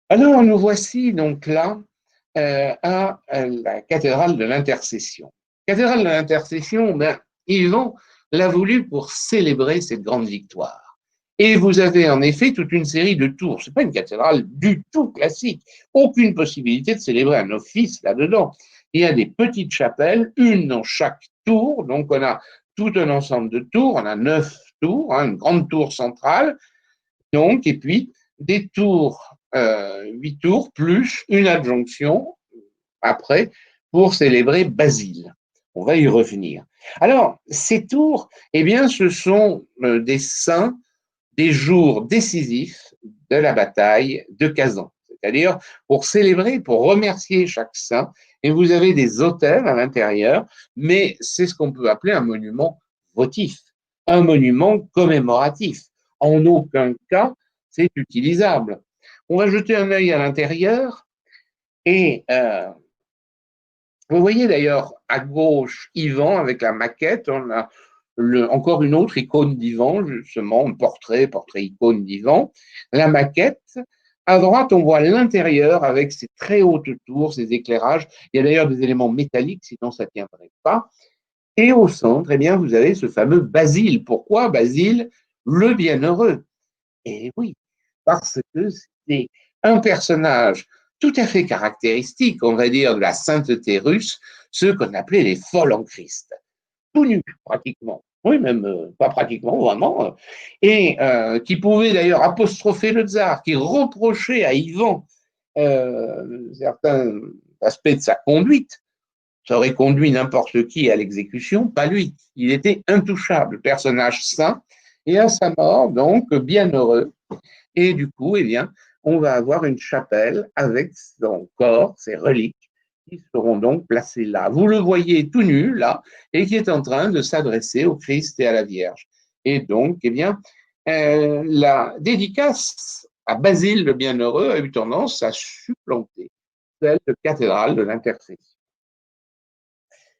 Alors, nous voici donc là à la cathédrale de l'Intercession. Cathédrale de l'Intercession, ben, Yvan l'a voulu pour célébrer cette grande victoire. Et vous avez en effet toute une série de tours. Ce n'est pas une cathédrale du tout classique. Aucune possibilité de célébrer un office là-dedans. Il y a des petites chapelles, une dans chaque tour. Donc on a tout un ensemble de tours. On a 9 tours, hein, une grande tour centrale. Donc, et puis des tours, 8 tours, plus une adjonction après pour célébrer Basile. On va y revenir. Alors, ces tours, eh bien, ce sont des saints des jours décisifs de la bataille de Kazan. C'est-à-dire pour célébrer, pour remercier chaque saint, et vous avez des autels à l'intérieur, mais c'est ce qu'on peut appeler un monument votif, un monument commémoratif. En aucun cas, c'est utilisable. On va jeter un œil à l'intérieur et vous voyez d'ailleurs à gauche Ivan avec la maquette, on a encore une autre icône d'Ivan, justement, un portrait icône d'Ivan. La maquette, à droite, on voit l'intérieur avec ses très hautes tours, ses éclairages. Il y a d'ailleurs des éléments métalliques, sinon ça ne tiendrait pas. Et au centre, eh bien, vous avez ce fameux Basile. Pourquoi Basile, le bienheureux? Et oui, parce que c'est un personnage tout à fait caractéristique, on va dire, de la sainteté russe, ceux qu'on appelait les folles en Christ. Tout nus, pratiquement. Oui, même pas pratiquement, vraiment. Et qui pouvait d'ailleurs apostropher le tsar, qui reprochait à Ivan certains aspects de sa conduite. Ça aurait conduit n'importe qui à l'exécution, pas lui. Il était intouchable, personnage saint, et à sa mort, donc, bienheureux. Et du coup, eh bien, on va avoir une chapelle avec son corps, ses reliques, qui seront donc placées là. Vous le voyez tout nu, là, et qui est en train de s'adresser au Christ et à la Vierge. Et donc, eh bien, la dédicace à Basile le Bienheureux a eu tendance à supplanter celle de cathédrale de l'Intercession.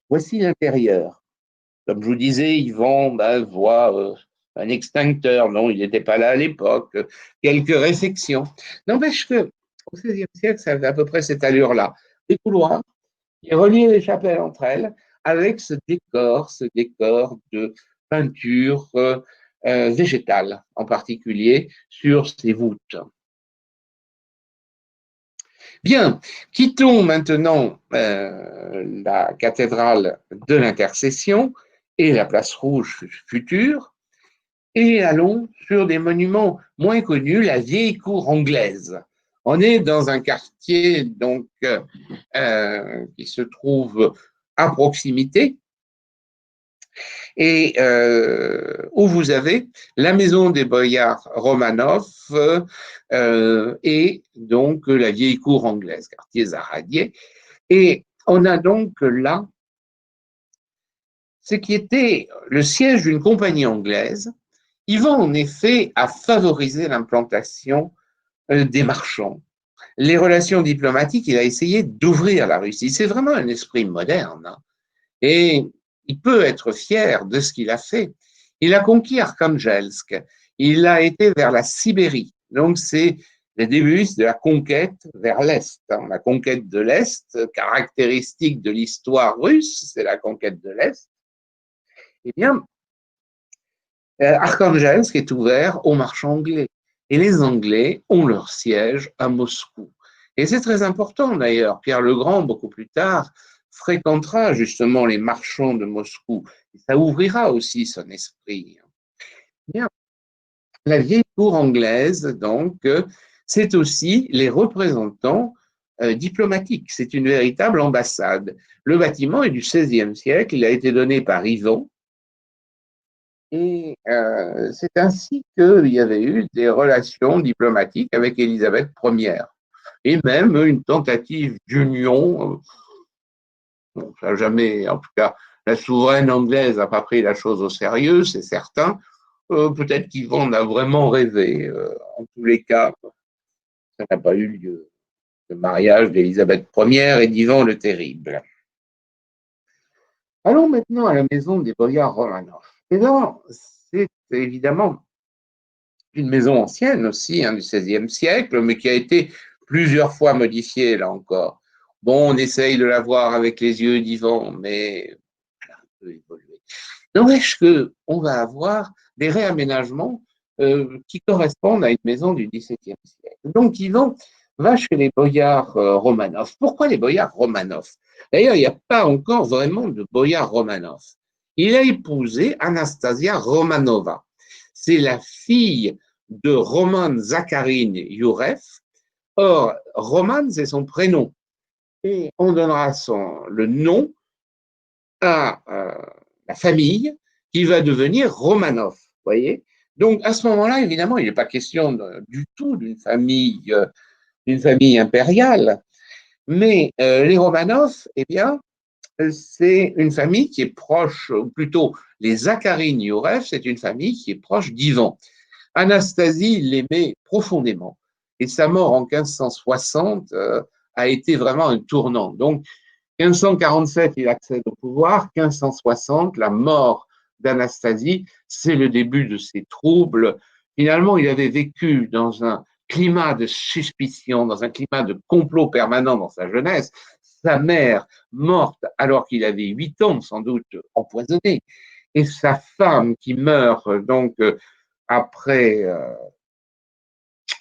Voici l'intérieur. Comme je vous disais, Yvan voit un extincteur. Non, il n'était pas là à l'époque. Quelques réflexions. N'empêche que au XVIe siècle, ça avait à peu près cette allure-là. Des couloirs qui relient les chapelles entre elles avec ce décor de peinture végétale, en particulier sur ces voûtes. Bien, quittons maintenant la cathédrale de l'Intercession et la place rouge future, et allons sur des monuments moins connus, la vieille cour anglaise. On est dans un quartier donc qui se trouve à proximité et où vous avez la maison des boyards Romanov et donc la vieille cour anglaise, quartier Zaradier. Et on a donc là ce qui était le siège d'une compagnie anglaise. Ivan, en effet, a favorisé l'implantation des marchands. Les relations diplomatiques, il a essayé d'ouvrir la Russie. C'est vraiment un esprit moderne. Hein. Et il peut être fier de ce qu'il a fait. Il a conquis Arkhangelsk. Il a été vers la Sibérie. Donc, c'est les débuts de la conquête vers l'Est. Hein. La conquête de l'Est, caractéristique de l'histoire russe, c'est la conquête de l'Est. Eh bien, Arkhangelsk est ouvert aux marchands anglais. Et les Anglais ont leur siège à Moscou. Et c'est très important d'ailleurs. Pierre le Grand, beaucoup plus tard, fréquentera justement les marchands de Moscou. Et ça ouvrira aussi son esprit. Bien. La vieille cour anglaise, donc, c'est aussi les représentants diplomatiques. C'est une véritable ambassade. Le bâtiment est du XVIe siècle. Il a été donné par Ivan. Et c'est ainsi qu'il y avait eu des relations diplomatiques avec Élisabeth Ière. Et même une tentative d'union. Bon, ça n'a jamais, en tout cas, la souveraine anglaise n'a pas pris la chose au sérieux, c'est certain. Peut-être qu'Yvan en a vraiment rêvé. En tous les cas, ça n'a pas eu lieu. Le mariage d'Élisabeth Ière et d'Ivan le Terrible. Allons maintenant à la maison des boyards Romanov. Et là, c'est évidemment une maison ancienne aussi, hein, du XVIe siècle, mais qui a été plusieurs fois modifiée, là encore. Bon, on essaye de la voir avec les yeux d'Ivan, mais elle a un peu évolué. N'empêche qu'on va avoir des réaménagements qui correspondent à une maison du XVIIe siècle. Donc, Ivan va chez les boyards Romanov. Pourquoi les boyards Romanov? D'ailleurs, il n'y a pas encore vraiment de boyards Romanov. Il a épousé Anastasia Romanova. C'est la fille de Roman Zakharine Yourev. Or, Roman, c'est son prénom. Et on donnera le nom à la famille qui va devenir Romanov. Voyez. Donc, à ce moment-là, évidemment, il n'est pas question du tout d'une famille impériale, mais les Romanov, eh bien, c'est une famille qui est proche, ou plutôt les Zakharine Yourev, c'est une famille qui est proche d'Ivan. Anastasie l'aimait profondément et sa mort en 1560 a été vraiment un tournant. Donc, 1547, il accède au pouvoir. 1560, la mort d'Anastasie, c'est le début de ses troubles. Finalement, il avait vécu dans un climat de suspicion, dans un climat de complot permanent dans sa jeunesse. Sa mère, morte alors qu'il avait 8 ans, sans doute empoisonnée, et sa femme qui meurt donc après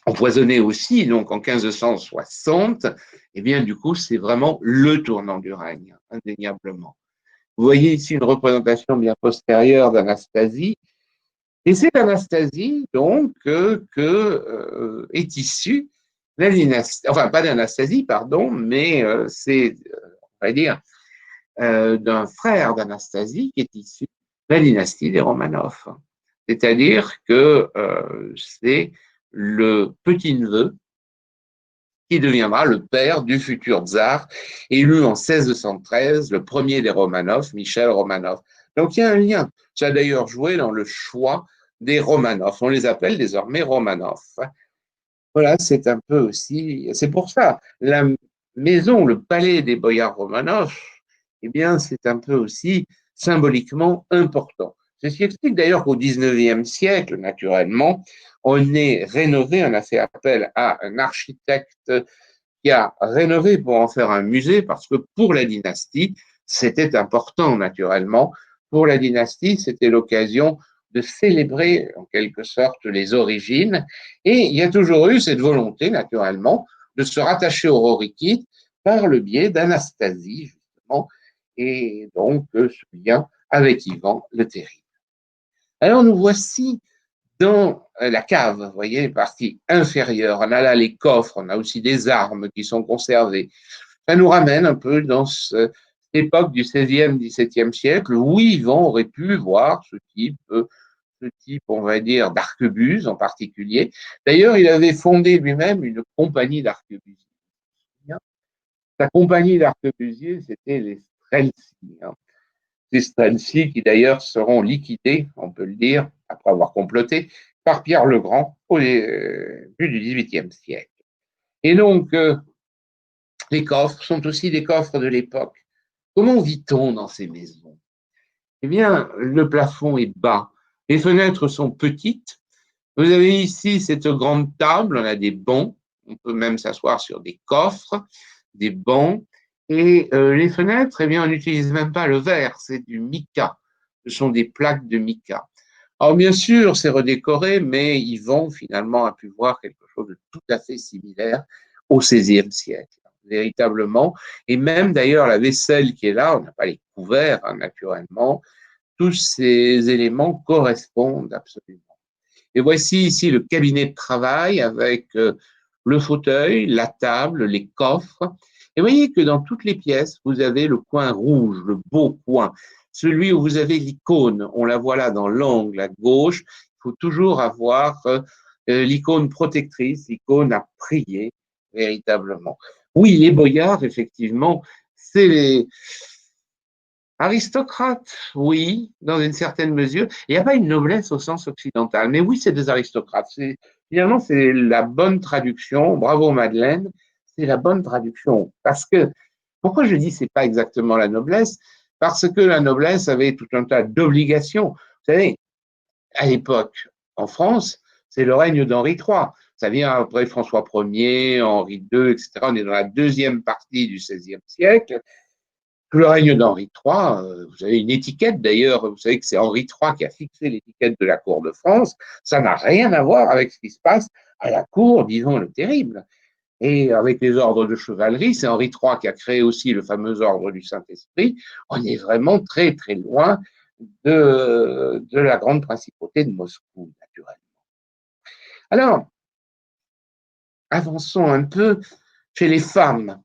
empoisonnée aussi, donc en 1560, eh bien, du coup, c'est vraiment le tournant du règne, indéniablement. Vous voyez ici une représentation bien postérieure d'Anastasie, et c'est d'Anastasie, donc, est issue la dynastie, enfin, pas d'Anastasie, pardon, mais c'est, on va dire, d'un frère d'Anastasie qui est issu de la dynastie des Romanov. C'est-à-dire que c'est le petit-neveu qui deviendra le père du futur tsar, élu en 1613, le premier des Romanov, Michel Romanov. Donc il y a un lien. Ça a d'ailleurs joué dans le choix des Romanov. On les appelle désormais Romanov. Voilà, c'est un peu aussi. C'est pour ça, la maison, le palais des boyards Romanov, eh bien, c'est un peu aussi symboliquement important. C'est ce qui explique d'ailleurs qu'au XIXe siècle, naturellement, on est rénové, on a fait appel à un architecte qui a rénové pour en faire un musée, parce que pour la dynastie, c'était important, naturellement. Pour la dynastie, c'était l'occasion de célébrer, en quelque sorte, les origines. Et il y a toujours eu cette volonté, naturellement, de se rattacher aux Rorikites par le biais d'Anastasie, justement, et donc ce lien avec Ivan le Terrible. Alors, nous voici dans la cave, vous voyez, partie inférieure. On a là les coffres, on a aussi des armes qui sont conservées. Ça nous ramène un peu dans cette époque du XVIe, XVIIe siècle où Ivan aurait pu voir ce type, on va dire, d'arquebuses en particulier. D'ailleurs, il avait fondé lui-même une compagnie d'arquebusiers. Sa compagnie d'arquebusiers, c'était les Streltsy. Ces Streltsy qui d'ailleurs seront liquidés, on peut le dire, après avoir comploté, par Pierre le Grand au début du XVIIIe siècle. Et donc, les coffres sont aussi des coffres de l'époque. Comment vit-on dans ces maisons? Eh bien, le plafond est bas, les fenêtres sont petites. Vous avez ici cette grande table, on a des bancs, on peut même s'asseoir sur des coffres, des bancs, et les fenêtres, eh bien, on n'utilise même pas le verre, c'est du mica, ce sont des plaques de mica. Alors bien sûr, c'est redécoré, mais Yvan finalement a pu voir quelque chose de tout à fait similaire au XVIe siècle. véritablement. Et même d'ailleurs la vaisselle qui est là, on n'a pas les couverts naturellement, tous ces éléments correspondent absolument. Et voici ici le cabinet de travail avec le fauteuil, la table, les coffres. Et voyez que dans toutes les pièces, vous avez le coin rouge, le beau coin, celui où vous avez l'icône. On la voit là dans l'angle à gauche. Il faut toujours avoir l'icône protectrice, l'icône à prier, véritablement. Oui, les boyards, effectivement, c'est les aristocrates, oui, dans une certaine mesure. Il n'y a pas une noblesse au sens occidental, mais oui, c'est des aristocrates. Finalement, c'est la bonne traduction. Bravo, Madeleine. C'est la bonne traduction. Parce que, pourquoi je dis que ce n'est pas exactement la noblesse? Parce que la noblesse avait tout un tas d'obligations. Vous savez, à l'époque, en France, c'est le règne d'Henri III. Ça vient après François Ier, Henri II, etc. On est dans la deuxième partie du XVIe siècle. Le règne d'Henri III, vous avez une étiquette d'ailleurs, vous savez que c'est Henri III qui a fixé l'étiquette de la cour de France, ça n'a rien à voir avec ce qui se passe à la cour d'Ivan le Terrible. Et avec les ordres de chevalerie, c'est Henri III qui a créé aussi le fameux ordre du Saint-Esprit. On est vraiment très très loin de la grande principauté de Moscou, naturellement. Alors, avançons un peu chez les femmes.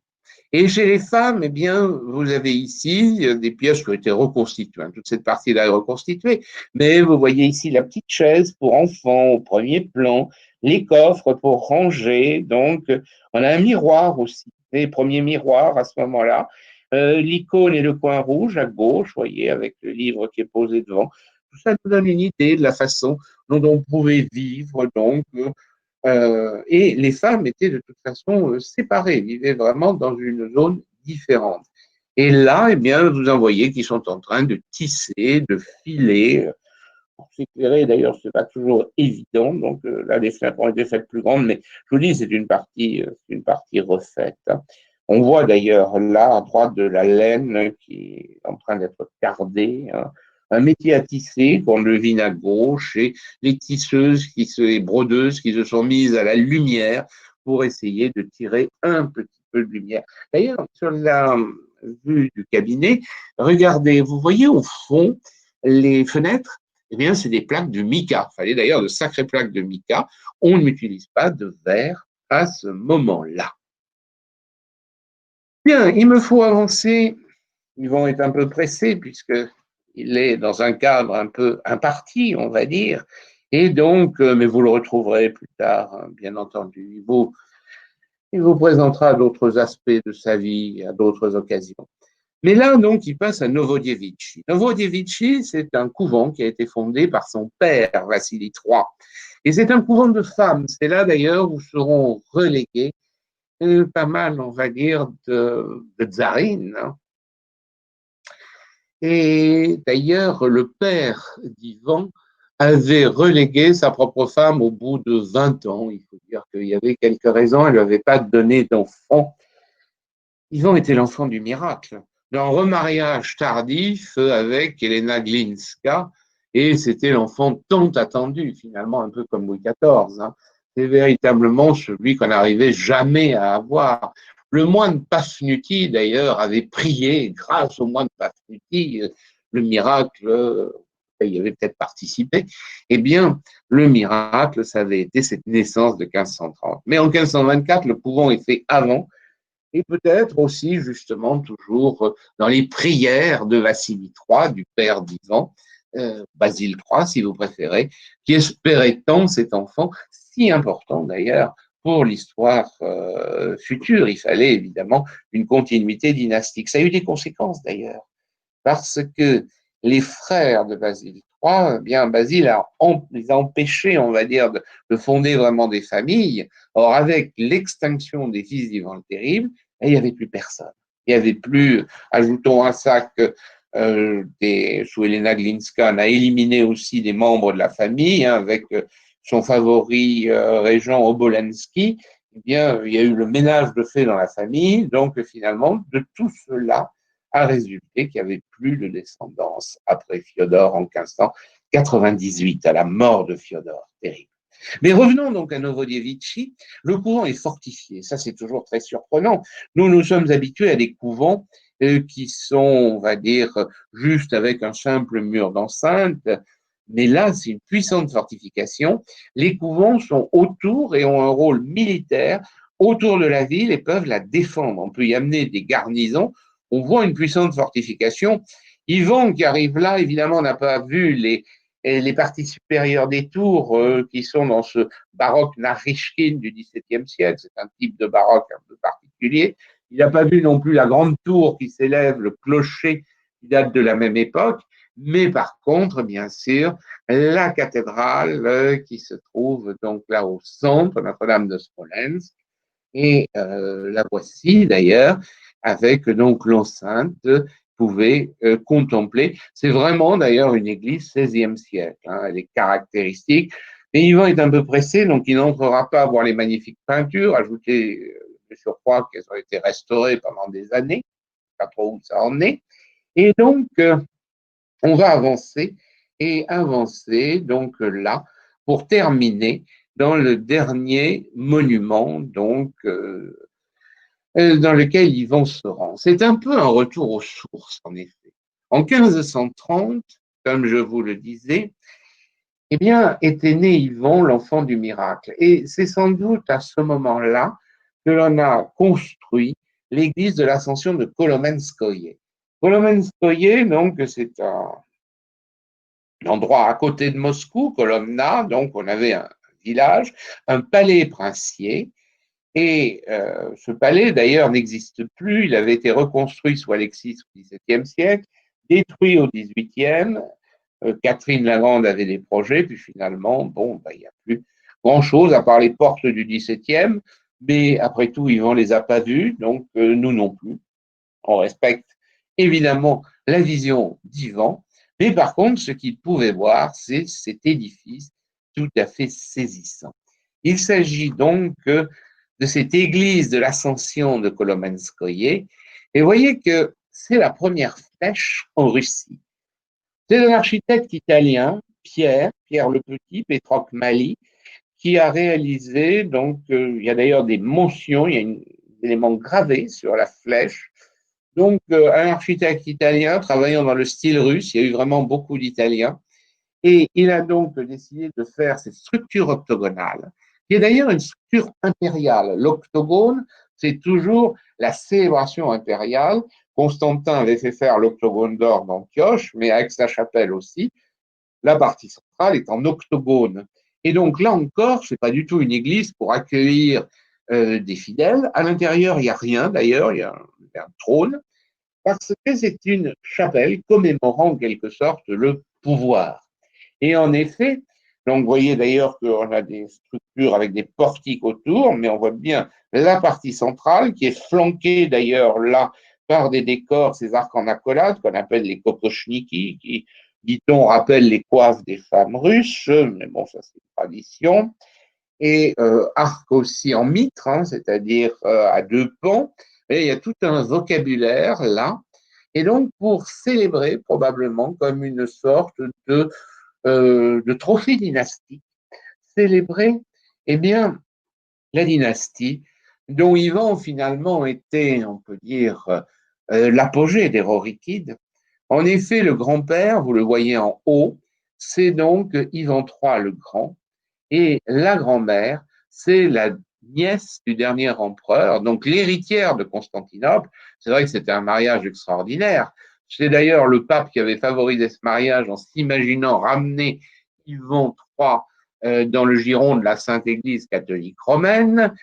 Et chez les femmes, eh bien, vous avez ici des pièces qui ont été reconstituées. Toute cette partie-là est reconstituée. Mais vous voyez ici la petite chaise pour enfants au premier plan, les coffres pour ranger. Donc, on a un miroir aussi, les premiers miroirs à ce moment-là. L'icône et le coin rouge à gauche, vous voyez, avec le livre qui est posé devant. Tout ça nous donne une idée de la façon dont on pouvait vivre, donc, et les femmes étaient de toute façon séparées, vivaient vraiment dans une zone différente. Et là, eh bien, vous en voyez qui sont en train de tisser, de filer. Pour s'éclairer, d'ailleurs, ce n'est pas toujours évident. Donc là, les fenêtres ont été faites plus grandes, mais je vous dis, c'est une partie refaite. On voit d'ailleurs là, à droite de la laine qui est en train d'être cardée, un métier à tisser qu'on devine à gauche et les tisseuses et brodeuses qui se sont mises à la lumière pour essayer de tirer un petit peu de lumière. D'ailleurs, sur la vue du cabinet, regardez, vous voyez au fond les fenêtres, eh bien, c'est des plaques de mica. Il fallait d'ailleurs de sacrées plaques de mica. On n'utilise pas de verre à ce moment-là. Bien, il me faut avancer. Ils vont être un peu pressés puisqu'il est dans un cadre un peu imparti, on va dire. Et donc, mais vous le retrouverez plus tard, hein, bien entendu. Il vous présentera d'autres aspects de sa vie à d'autres occasions. Mais là, donc, il passe à Novodevitchi. Novodevitchi, c'est un couvent qui a été fondé par son père, Vassili III. Et c'est un couvent de femmes. C'est là, d'ailleurs, où seront relégués pas mal, on va dire, de tsarines. Hein. Et d'ailleurs, le père d'Ivan avait relégué sa propre femme au bout de 20 ans. Il faut dire qu'il y avait quelques raisons. Elle ne lui avait pas donné d'enfant. Ivan était l'enfant du miracle, d'un remariage tardif avec Elena Glinska, et c'était l'enfant tant attendu, finalement, un peu comme Louis XIV. Hein. C'est véritablement celui qu'on n'arrivait jamais à avoir. Le moine Pafnuti, d'ailleurs, avait prié, grâce au moine Pafnuti, le miracle, il avait peut-être participé, eh bien, le miracle, ça avait été cette naissance de 1530. Mais en 1524, le couvent est fait avant, et peut-être aussi justement toujours dans les prières de Vassili III, du père d'Ivan, Basile III si vous préférez, qui espérait tant cet enfant, si important d'ailleurs pour l'histoire future. Il fallait évidemment une continuité dynastique. Ça a eu des conséquences d'ailleurs, parce que les frères de Basile III, eh bien Basile les a empêchés, on va dire, de fonder vraiment des familles. Or, avec l'extinction des fils d'Ivan le Terrible, il n'y avait plus personne. Il n'y avait plus, ajoutons à ça que sous Helena Glinska, on a éliminé aussi des membres de la famille, hein, avec son favori régent Obolensky. Eh bien, il y a eu le ménage de fait dans la famille. Donc, finalement, de tout cela a résulté qu'il n'y avait plus de descendance après Fiodor en 1598, à la mort de Fiodor. Terrible. Mais revenons donc à Novodevitchi. Le couvent est fortifié. Ça, c'est toujours très surprenant. Nous sommes habitués à des couvents qui sont, on va dire, juste avec un simple mur d'enceinte. Mais là, c'est une puissante fortification. Les couvents sont autour et ont un rôle militaire autour de la ville et peuvent la défendre. On peut y amener des garnisons. On voit une puissante fortification. Yvan, qui arrive là, évidemment, n'a pas vu les parties supérieures des tours qui sont dans ce baroque Narishkin du XVIIe siècle. C'est un type de baroque un peu particulier. Il n'a pas vu non plus la grande tour qui s'élève, le clocher qui date de la même époque. Mais par contre, bien sûr, la cathédrale qui se trouve donc là au centre, Notre-Dame de Smolensk, et la voici d'ailleurs, avec donc l'enceinte, pouvait contempler. C'est vraiment d'ailleurs une église 16e siècle, hein, elle est caractéristique. Mais Yvan est un peu pressé, donc il n'entrera pas à voir les magnifiques peintures, ajoutez de surcroît qu'elles ont été restaurées pendant des années, pas trop où ça en est. Et donc, on va avancer et avancer donc là pour terminer dans le dernier monument donc dans lequel Yvan se rend. C'est un peu un retour aux sources en effet. En 1530, comme je vous le disais, eh bien, était né Yvan, l'enfant du miracle. Et c'est sans doute à ce moment-là que l'on a construit l'église de l'Ascension de Kolomenskoye. Kolomenskoye, donc, c'est un endroit à côté de Moscou, Kolomna, donc on avait un village, un palais princier, et ce palais d'ailleurs n'existe plus, il avait été reconstruit sous Alexis au XVIIe siècle, détruit au XVIIIe, Catherine la Grande avait des projets, puis finalement, bon, il n'y a plus grand-chose à part les portes du XVIIe, mais après tout, Yvan ne les a pas vues, donc nous non plus. On respecte évidemment la vision d'Yvan, mais par contre, ce qu'il pouvait voir, c'est cet édifice tout à fait saisissant. Il s'agit donc de cette église de l'Ascension de Kolomenskoye, et voyez que c'est la première flèche en Russie. C'est un architecte italien, Pierre le Petit, Petroc Mali, qui a réalisé, donc il y a d'ailleurs des mentions, il y a des éléments gravés sur la flèche. Donc un architecte italien travaillant dans le style russe, il y a eu vraiment beaucoup d'Italiens, et il a donc décidé de faire cette structure octogonale, qui est d'ailleurs une structure impériale. L'octogone, c'est toujours la célébration impériale. Constantin avait fait faire l'octogone d'or d'Antioche, mais avec sa chapelle aussi. La partie centrale est en octogone. Et donc là encore, ce n'est pas du tout une église pour accueillir des fidèles. À l'intérieur, il n'y a rien d'ailleurs, il y a un trône, parce que c'est une chapelle commémorant en quelque sorte le pouvoir. Et en effet, donc vous voyez d'ailleurs qu'on a des structures avec des portiques autour, mais on voit bien la partie centrale qui est flanquée d'ailleurs là par des décors, ces arcs en accolade qu'on appelle les kokoshniki, qui, dit-on, rappellent les coiffes des femmes russes, mais bon, ça c'est une tradition. Et arc aussi en mitre, hein, c'est-à-dire à deux pans. Et il y a tout un vocabulaire là. Et donc, pour célébrer probablement comme une sorte de trophée dynastique, célébrer, eh bien, la dynastie dont Ivan finalement était, on peut dire, l'apogée des Rorikides. En effet, le grand-père, vous le voyez en haut, c'est donc Ivan III le Grand, et la grand-mère, c'est la nièce du dernier empereur, donc l'héritière de Constantinople. C'est vrai que c'était un mariage extraordinaire. C'est d'ailleurs le pape qui avait favorisé ce mariage en s'imaginant ramener Ivan III dans le giron de la Sainte Église catholique romaine.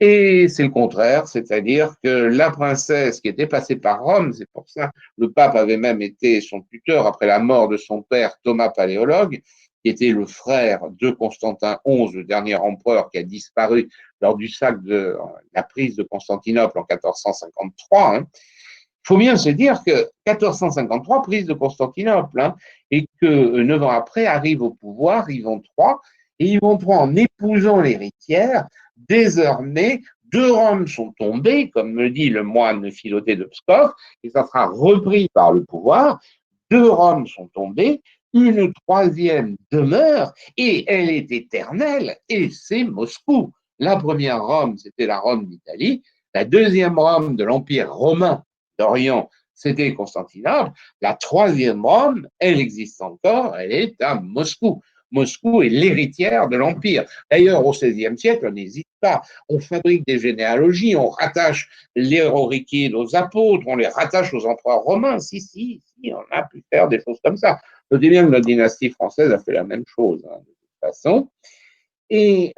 Et c'est le contraire, c'est-à-dire que la princesse qui était passée par Rome, c'est pour ça le pape avait même été son tuteur après la mort de son père Thomas Paléologue, qui était le frère de Constantin XI, le dernier empereur qui a disparu lors du sac de la prise de Constantinople en 1453. Hein. Il faut bien se dire que 1453, prise de Constantinople, hein, et que 9 ans après arrive au pouvoir Ivan III, et Ivan III, en épousant l'héritière, désormais, deux Roms sont tombés, comme me dit le moine Philoté de Pskov, et ça sera repris par le pouvoir. Deux Roms sont tombés, une troisième demeure, et elle est éternelle, et c'est Moscou. La première Rome, c'était la Rome d'Italie. La deuxième Rome de l'Empire romain d'Orient, c'était Constantinople. La troisième Rome, elle existe encore, elle est à Moscou. Moscou est l'héritière de l'Empire. D'ailleurs, au XVIe siècle, on n'hésite pas. On fabrique des généalogies, on rattache les ororiquides aux apôtres, on les rattache aux empereurs romains. Si, on a pu faire des choses comme ça. Je dis bien que la dynastie française a fait la même chose, de toute façon. Et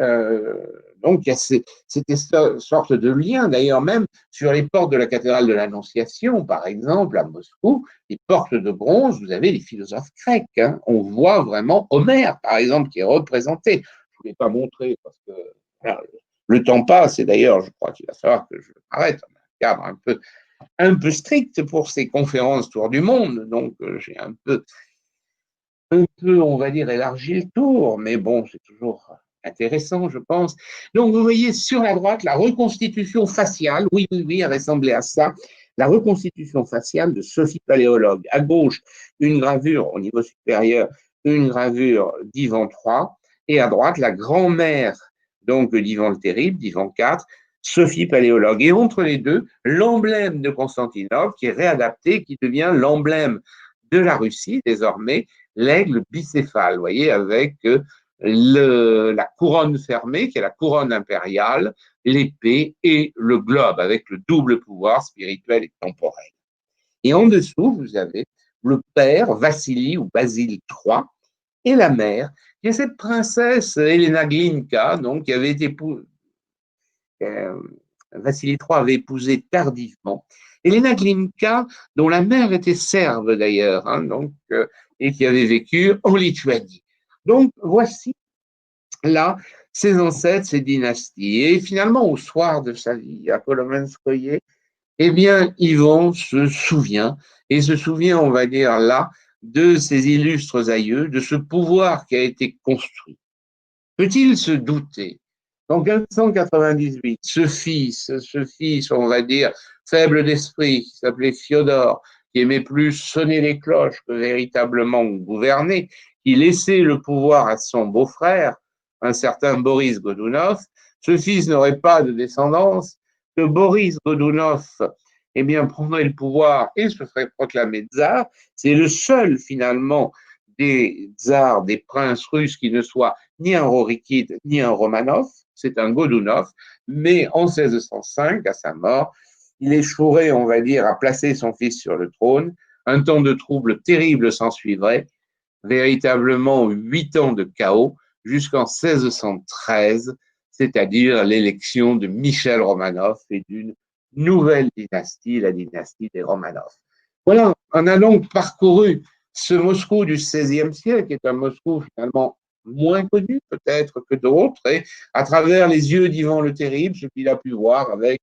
donc, il y a cette sorte de lien, d'ailleurs, même sur les portes de la cathédrale de l'Annonciation, par exemple, à Moscou, les portes de bronze, vous avez les philosophes grecs. Hein. On voit vraiment Homère, par exemple, qui est représenté. Je ne voulais pas montrer parce que voilà, le temps passe, et d'ailleurs, je crois qu'il va falloir que je m'arrête. On a un cadre un peu strict pour ces conférences tour du monde, donc j'ai un peu, on va dire, élargi le tour, mais bon, c'est toujours intéressant, je pense. Donc, vous voyez sur la droite la reconstitution faciale, oui, elle ressemblait à ça, la reconstitution faciale de Sophie Paléologue. À gauche, une gravure au niveau supérieur, une gravure d'Ivan III, et à droite, la grand-mère donc d'Ivan le Terrible, d'Ivan IV, Sophie Paléologue. Et entre les deux, l'emblème de Constantinople qui est réadapté, qui devient l'emblème de la Russie désormais, l'aigle bicéphale, vous voyez, avec la couronne fermée, qui est la couronne impériale, l'épée et le globe, avec le double pouvoir spirituel et temporel. Et en dessous, vous avez le père, Vassili ou Basile III, et la mère, qui est cette princesse Elena Glinka, donc, qui avait été Vassili III avait épousé tardivement. Elena Glinka, dont la mère était serbe d'ailleurs, hein, donc, et qui avait vécu en Lituanie. Donc voici là ses ancêtres, ses dynasties. Et finalement, au soir de sa vie à Kolomenskoye, eh bien, Ivan se souvient, et se souvient, on va dire là, de ses illustres aïeux, de ce pouvoir qui a été construit. Peut-il se douter qu'en 1598, ce fils, on va dire, faible d'esprit, qui s'appelait Fiodor, qui aimait plus sonner les cloches que véritablement gouverner, qui laissait le pouvoir à son beau-frère, un certain Boris Godounov, ce fils n'aurait pas de descendance, que Boris Godounov eh bien, prendrait le pouvoir et se ferait proclamer tsar. C'est le seul, finalement, des tsars, des princes russes qui ne soit ni un Rorikide ni un Romanov, c'est un Godounov, mais en 1605, à sa mort, il échouerait, on va dire, à placer son fils sur le trône. Un temps de trouble terrible s'ensuivrait, véritablement 8 ans de chaos, jusqu'en 1613, c'est-à-dire l'élection de Michel Romanov et d'une nouvelle dynastie, la dynastie des Romanov. Voilà, on a donc parcouru ce Moscou du XVIe siècle, qui est un Moscou finalement moins connu peut-être que d'autres, et à travers les yeux d'Ivan le Terrible, ce qu'il a pu voir avec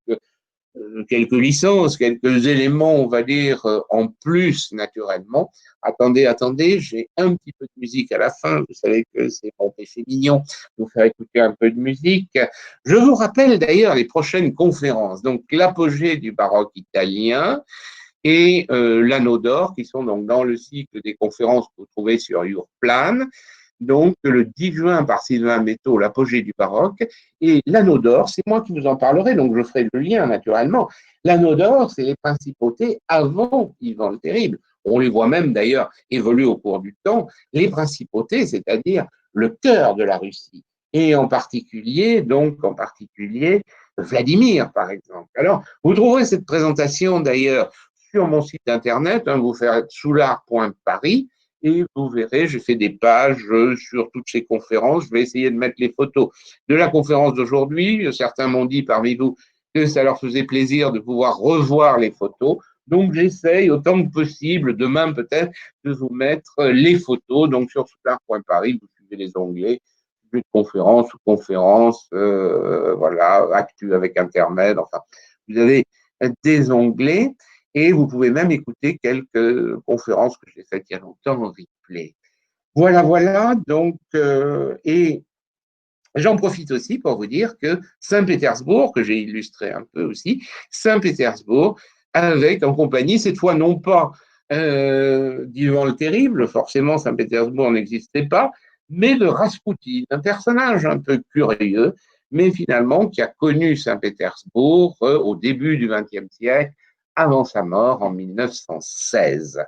quelques licences, quelques éléments, on va dire, en plus, naturellement. Attendez, j'ai un petit peu de musique à la fin. Vous savez que c'est mon péché mignon, vous faire écouter un peu de musique. Je vous rappelle d'ailleurs les prochaines conférences. Donc, l'apogée du baroque italien et l'anneau d'or, qui sont donc dans le cycle des conférences que vous trouvez sur Yourplan. Donc, le 10 juin par Sylvain Metteau, l'apogée du baroque, et l'anneau d'or, c'est moi qui vous en parlerai, donc je ferai le lien naturellement. L'anneau d'or, c'est les principautés avant Ivan le Terrible. On les voit même d'ailleurs évoluer au cours du temps, les principautés, c'est-à-dire le cœur de la Russie, et en particulier Vladimir, par exemple. Alors, vous trouverez cette présentation d'ailleurs sur mon site internet, hein, vous faites soulard.paris, et vous verrez, j'ai fait des pages sur toutes ces conférences. Je vais essayer de mettre les photos de la conférence d'aujourd'hui. Certains m'ont dit parmi vous que ça leur faisait plaisir de pouvoir revoir les photos. Donc, j'essaye autant que possible, demain peut-être, de vous mettre les photos. Donc, sur soulard.paris, vous suivez les onglets, de conférence ou conférence, voilà, actu avec intermède. Enfin, vous avez des onglets. Et vous pouvez même écouter quelques conférences que j'ai faites il y a longtemps en replay. Voilà. Donc, et j'en profite aussi pour vous dire que Saint-Pétersbourg, que j'ai illustré un peu aussi, Saint-Pétersbourg, avec en compagnie, cette fois non pas d'Ivan le Terrible, forcément Saint-Pétersbourg n'existait pas, mais de Raspoutine, un personnage un peu curieux, mais finalement qui a connu Saint-Pétersbourg au début du XXe siècle, avant sa mort en 1916.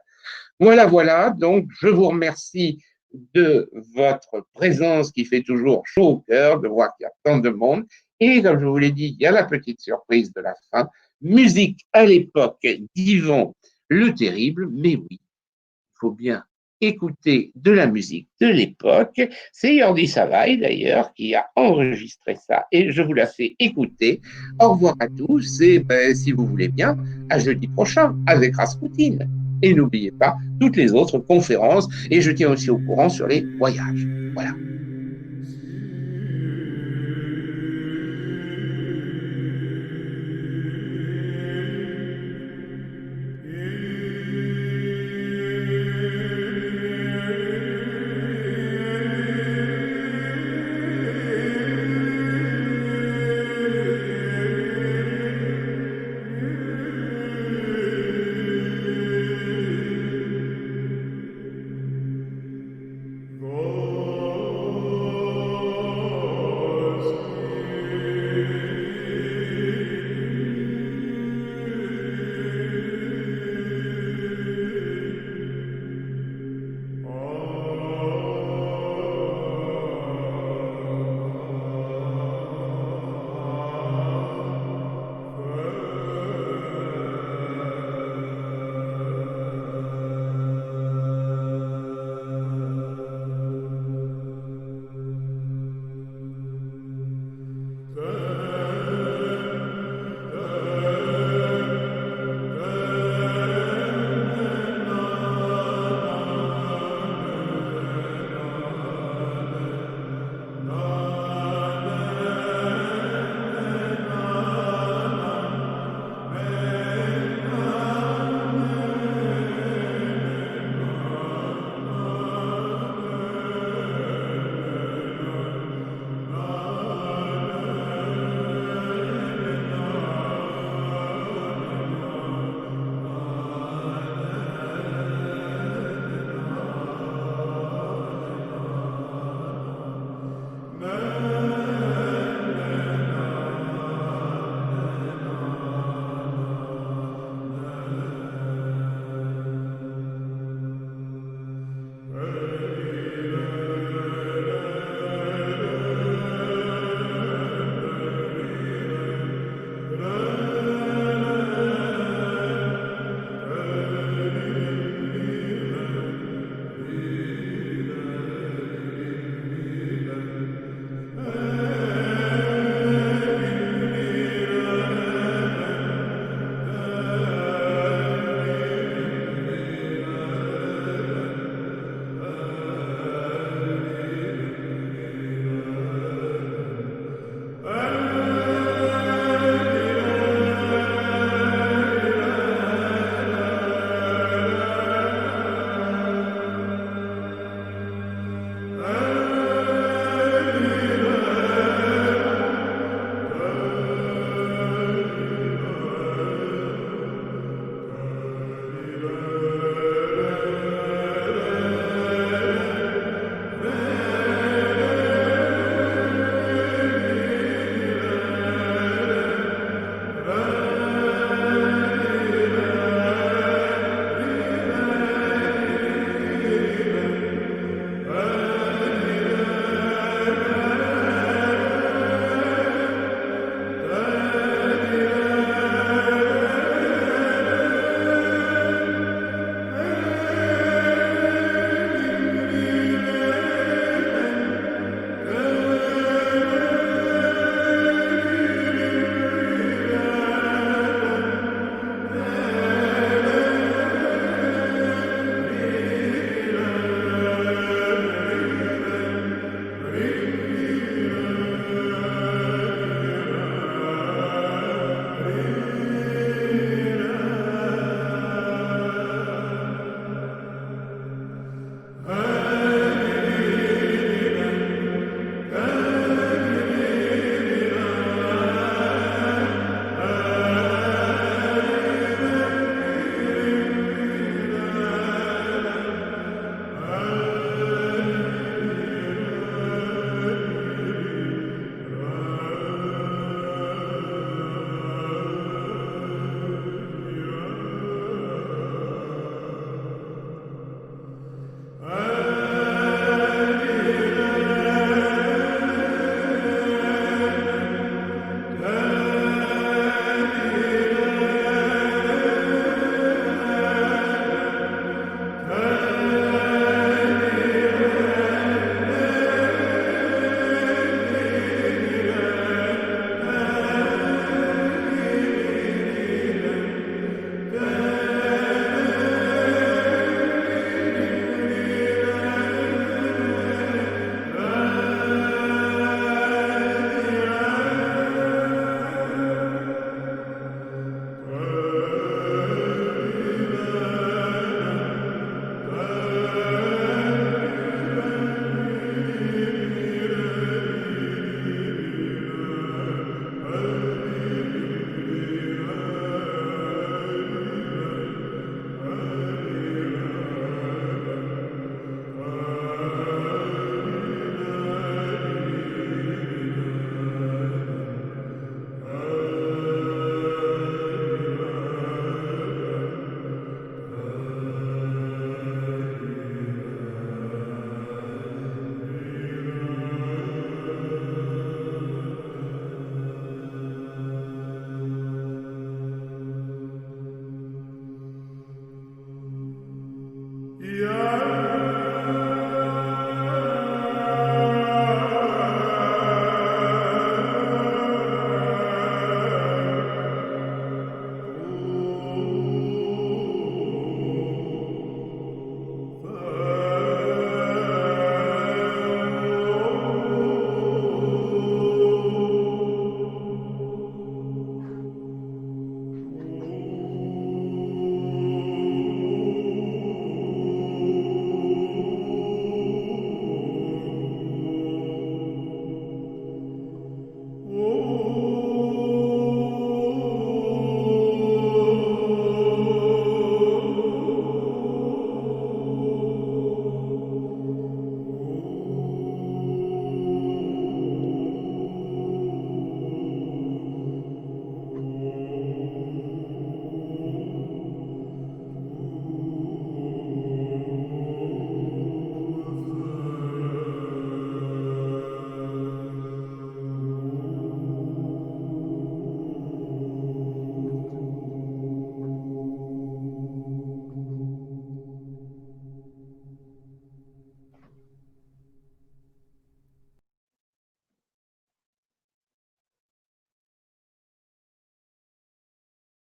Voilà, donc je vous remercie de votre présence qui fait toujours chaud au cœur, de voir qu'il y a tant de monde. Et comme je vous l'ai dit, il y a la petite surprise de la fin. Musique à l'époque d'Ivan le Terrible, mais oui, il faut bien écouter de la musique de l'époque. C'est Jordi Savall d'ailleurs qui a enregistré ça et je vous la fais écouter. Au revoir à tous et si vous voulez bien, à jeudi prochain avec Rasputin. Et n'oubliez pas toutes les autres conférences et je tiens aussi au courant sur les voyages. Voilà.